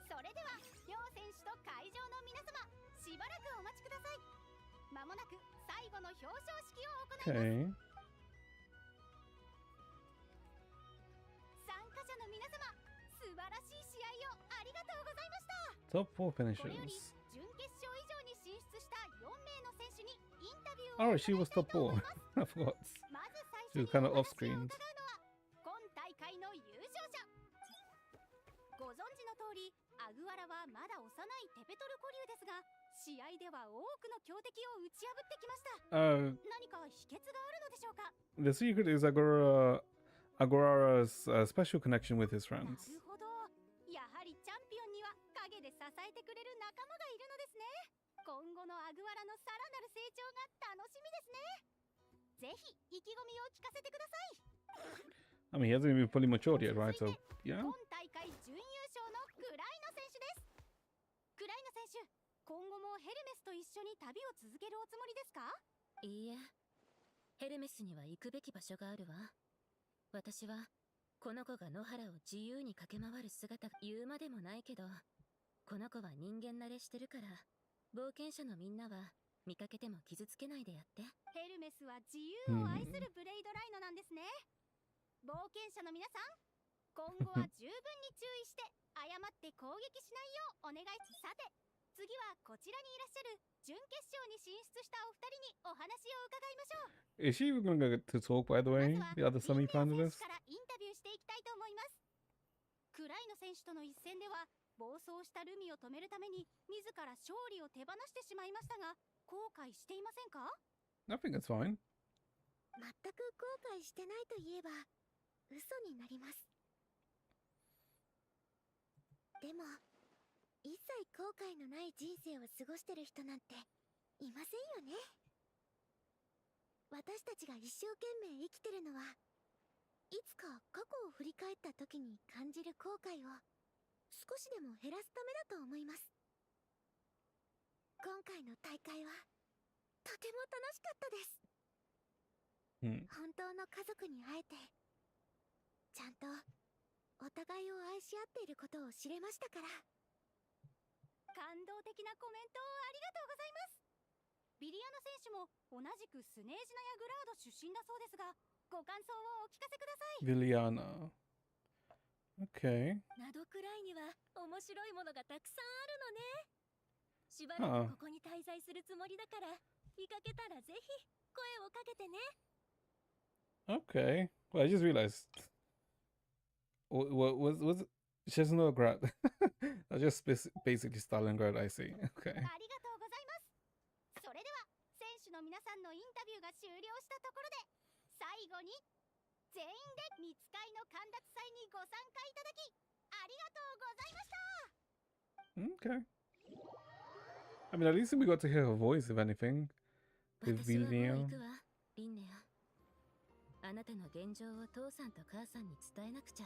それでは両選手と会場の皆様、しばらくお待ちください。まもなく最後の表彰式を行います。 Okay. 参加者の皆様、素晴らしい試合をありがとうございました。 Top 4これより finishers. 準決勝以上に進出した4名の選手にインタビューを Oh, she was top 4. I forgot. まず最 She 初 was に kind of お off 話を伺う screen. のは今大会の優勝者。ご存知の通り、アグアラはまだ幼いテペトル古竜ですが、試合では多くの強敵を打ち破ってきました。何か秘訣があるのでしょうか。 The secret is Agora's special connection with his な friends. るほど。やはりチャンピオンには陰で支えてくれる仲間がいるのですね。今後のアグアラのさらなる成長が楽しみですね。ぜひ意気込みを聞かせてください。 I mean, he hasn't even fully matured yet, right? So, yeah. 今大会準優勝のクライナ選手です。クライナ選手、今後もヘルメスと一緒に旅を続けるおつもりですか？いいえ、ヘルメスには行くべき場所があるわ。私はこの子が野原を自由に駆け回る姿が言うまでもないけど、この子は人間慣れしてるから、冒険者のみんなは見かけても傷つけないでやって。ヘルメスは自由を愛するブレイドライノなんですね。冒険者の皆さん、今後は十分に注意して誤って攻撃しないようお願いし。さて、次はこちらにいらっしゃる準決勝に進出したお二人にお話を伺いましょう。 Is she even going to get to talk, by the ま way? ずは The other リンネア選 semi-finalists? 手からインタビューしていきたいと思います。クライノ選手との一戦では暴走したルミを止めるために自ら勝利を手放してしまいましたが、後悔していませんか？ I think it's fine. 全く後悔してないと言えば嘘になります。でも一切後悔のない人生を過ごしてる人なんていませんよね。私たちが一生懸命生きてるのは、いつか過去を振り返った時に感じる後悔を少しでも減らすためだと思います。今回の大会はとても楽しかったです。本当の家族に会えて、ちゃんとお互いを愛し合っていることを知れましたから。感動的なコメントをありがとうございます。ビリアナ選手も同じくスネージナやグラード出身だそうですが、ご感想をお聞かせください。 Viliana. Okay. ナドくらいには面白いものがたくさんあるのね。しばらくここに滞在するつもりだから、見かけたらぜひ声をかけてね。 Okay. Well, I just realized. What was she doesn't know a grad. That's just basically Stalingrad, I see. Okay. ありがとうございます。それでは選手の皆さんのインタビューが終了したところで、最後に全員で密会の神奪祭にご参加いただきあ Okay. I mean, at least we got to hear her voice, if anything. With 私はもう Linnea. 行くわ、リンネア。あなたの現状を父さんと母さんに伝えなくちゃ。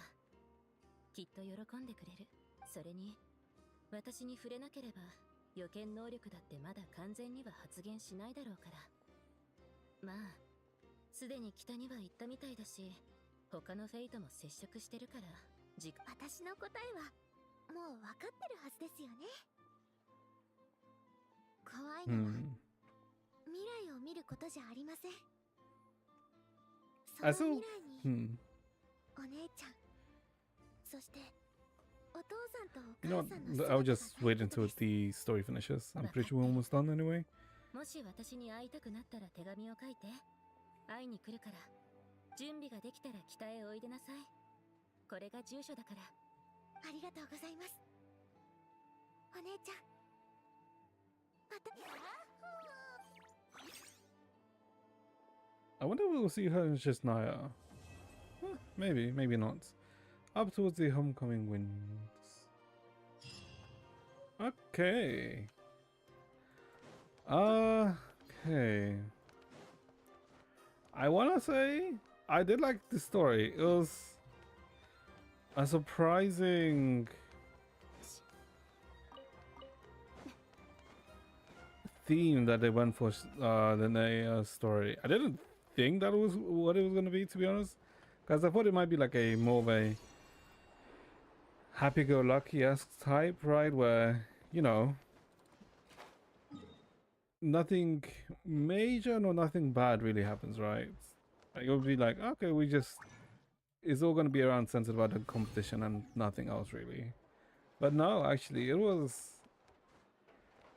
きっと喜んでくれる。それに、私に触れなければ、予見能力だってまだ完全には発現しないだろうから。まあ、すでに北には行ったみたいだし、他のフェイトも接触してるから、私の答えはもう分かってるはずですよね。怖いのは、未来を見ることじゃありません。その未来に、お姉ちゃん、そしてお父さんとお You know 母 what? さんの I'll 姿 just wait が until 大切です。 the story finishes. I'm pretty sure we're almost done anyway. もし私に会いたくなったら手紙を書いて。会いに来るから。準備ができたら北へおいでなさい。これが住所だから。ありがとうございます。お姉ちゃん。また。 I wonder if we'll see her in just Naya. Maybe, maybe not. Up towards the homecoming winds. Okay. Okay. I wanna say I did like the story. It was a surprising theme that they went for the Linnea story. I didn't think that was what it was gonna be, to be honest, because I thought it might be like a more of a happy-go-lucky-esque type, right, where, you know, nothing major nor nothing bad really happens, right? Like, it would be like, okay, it's all gonna be around centered about the competition and nothing else really. But no, actually, it was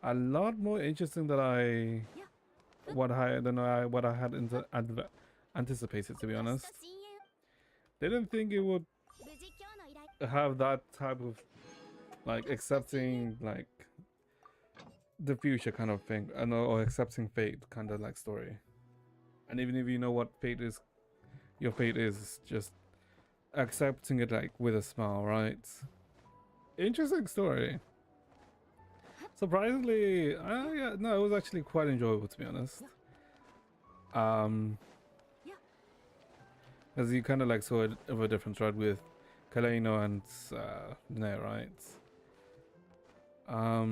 a lot more interesting than what I had anticipated, to be honest. Didn't think it would have that type of like accepting like the future kind of thing, or accepting fate kind of like story. And even if you know what fate is, your fate is just accepting it like with a smile, right? Interesting story. Surprisingly, yeah, no, it was actually quite enjoyable, to be honest. As you kind of like saw a difference, right, with Kaleno and Linnea, right? I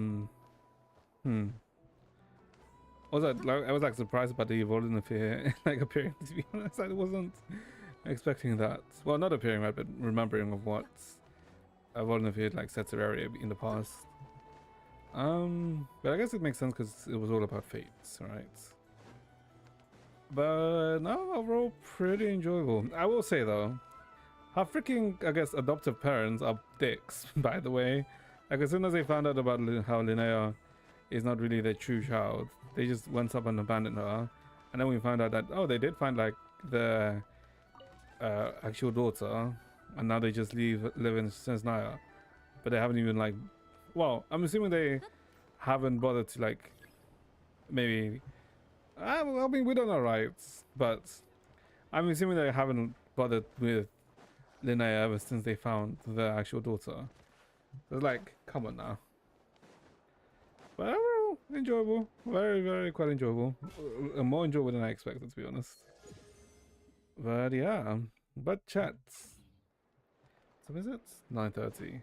was like surprised about the Volunteer like appearing, to be honest. I wasn't expecting that. Well, not appearing, right, but remembering of what Volunteer like said to Terraria in the past. But I guess it makes sense because it was all about fates, right? But no, overall pretty enjoyable. I will say though, her freaking, I guess, adoptive parents are dicks, by the way. Like as soon as they found out about how Linnea is not really their true child, they just went up and abandoned her. And then we found out that, oh, they did find like the actual daughter, and now they just live in Sensnaya. But they haven't even like, well, I'm assuming they haven't bothered to like, maybe, I mean, we don't know, right? But I'm assuming they haven't bothered with Linnea ever since they found the actual daughter. So it's like, come on now. But overall, enjoyable. Very, very quite enjoyable. More enjoyable than I expected, to be honest. But yeah, but chats. So is it 9:30?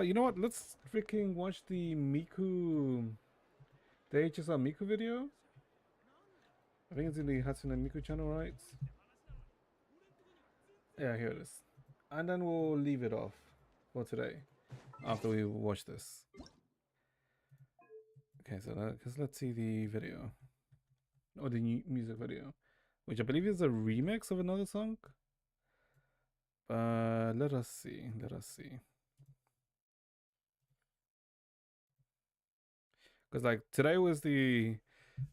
You know what? Let's freaking watch the Miku, the HSR Miku video. I think it's in the Hatsune Miku channel, right? Yeah, here it is. And then we'll leave it off for today after we watch this. Okay, so let's see the video, or the new music video, which I believe is a remix of another song. Let us see. Let us see. Because like today was the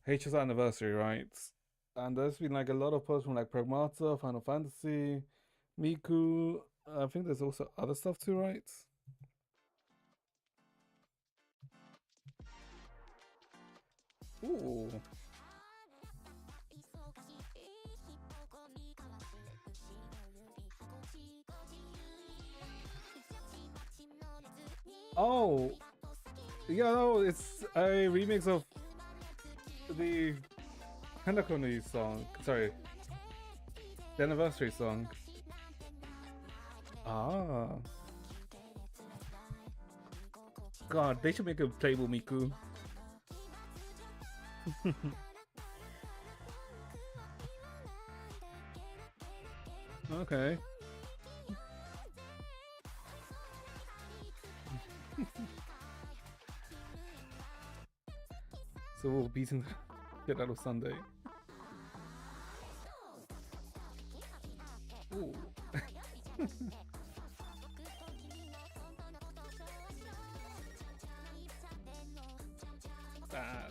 HS anniversary, right? And there's been like a lot of posts from like Pragmata, Final Fantasy, Miku. I think there's also other stuff too, right? Ooh. Oh, yeah, no, it's a remix of the Hanakoni song. Sorry, the anniversary song. Ah. God, they should make a playable Miku. Okay. So we'll beating get out of Sunday. Ooh. Ah.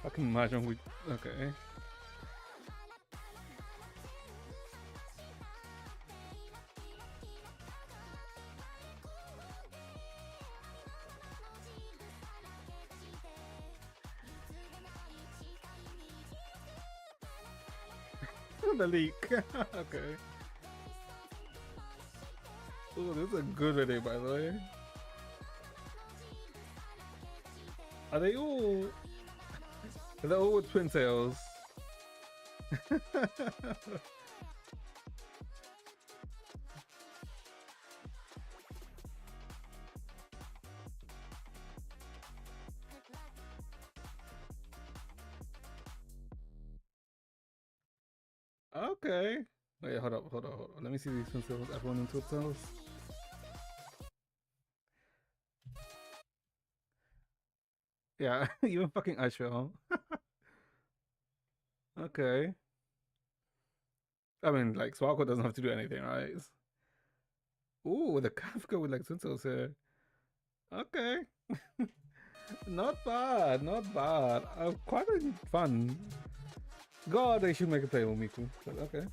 I can imagine we. Okay. The leak. Okay. Oh, this is a good video, by the way. Are they all? They're all with twin tails. Okay. Wait, hold up. Let me see these twin tails. Everyone in twin tails. Yeah, even fucking Aisha. Okay. I mean, like, Sparkle doesn't have to do anything, right? Ooh, the Kafka with like twin tails here. Okay. Not bad, not bad. Quite fun. God, they should make a playable Miku, but okay.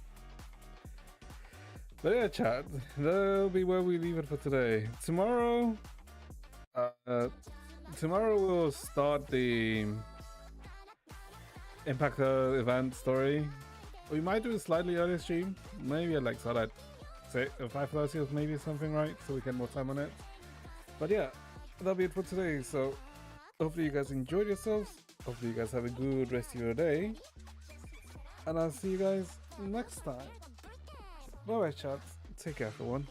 But yeah, chat, that'll be where we leave it for today. Tomorrow, we'll start the Impact event story. We might do a slightly earlier stream, maybe at like start at 5:30 or maybe something, right? So we get more time on it. But yeah, that'll be it for today. So hopefully you guys enjoyed yourselves. Hopefully you guys have a good rest of your day. And I'll see you guys next time. Bye bye, chat. Take care, everyone.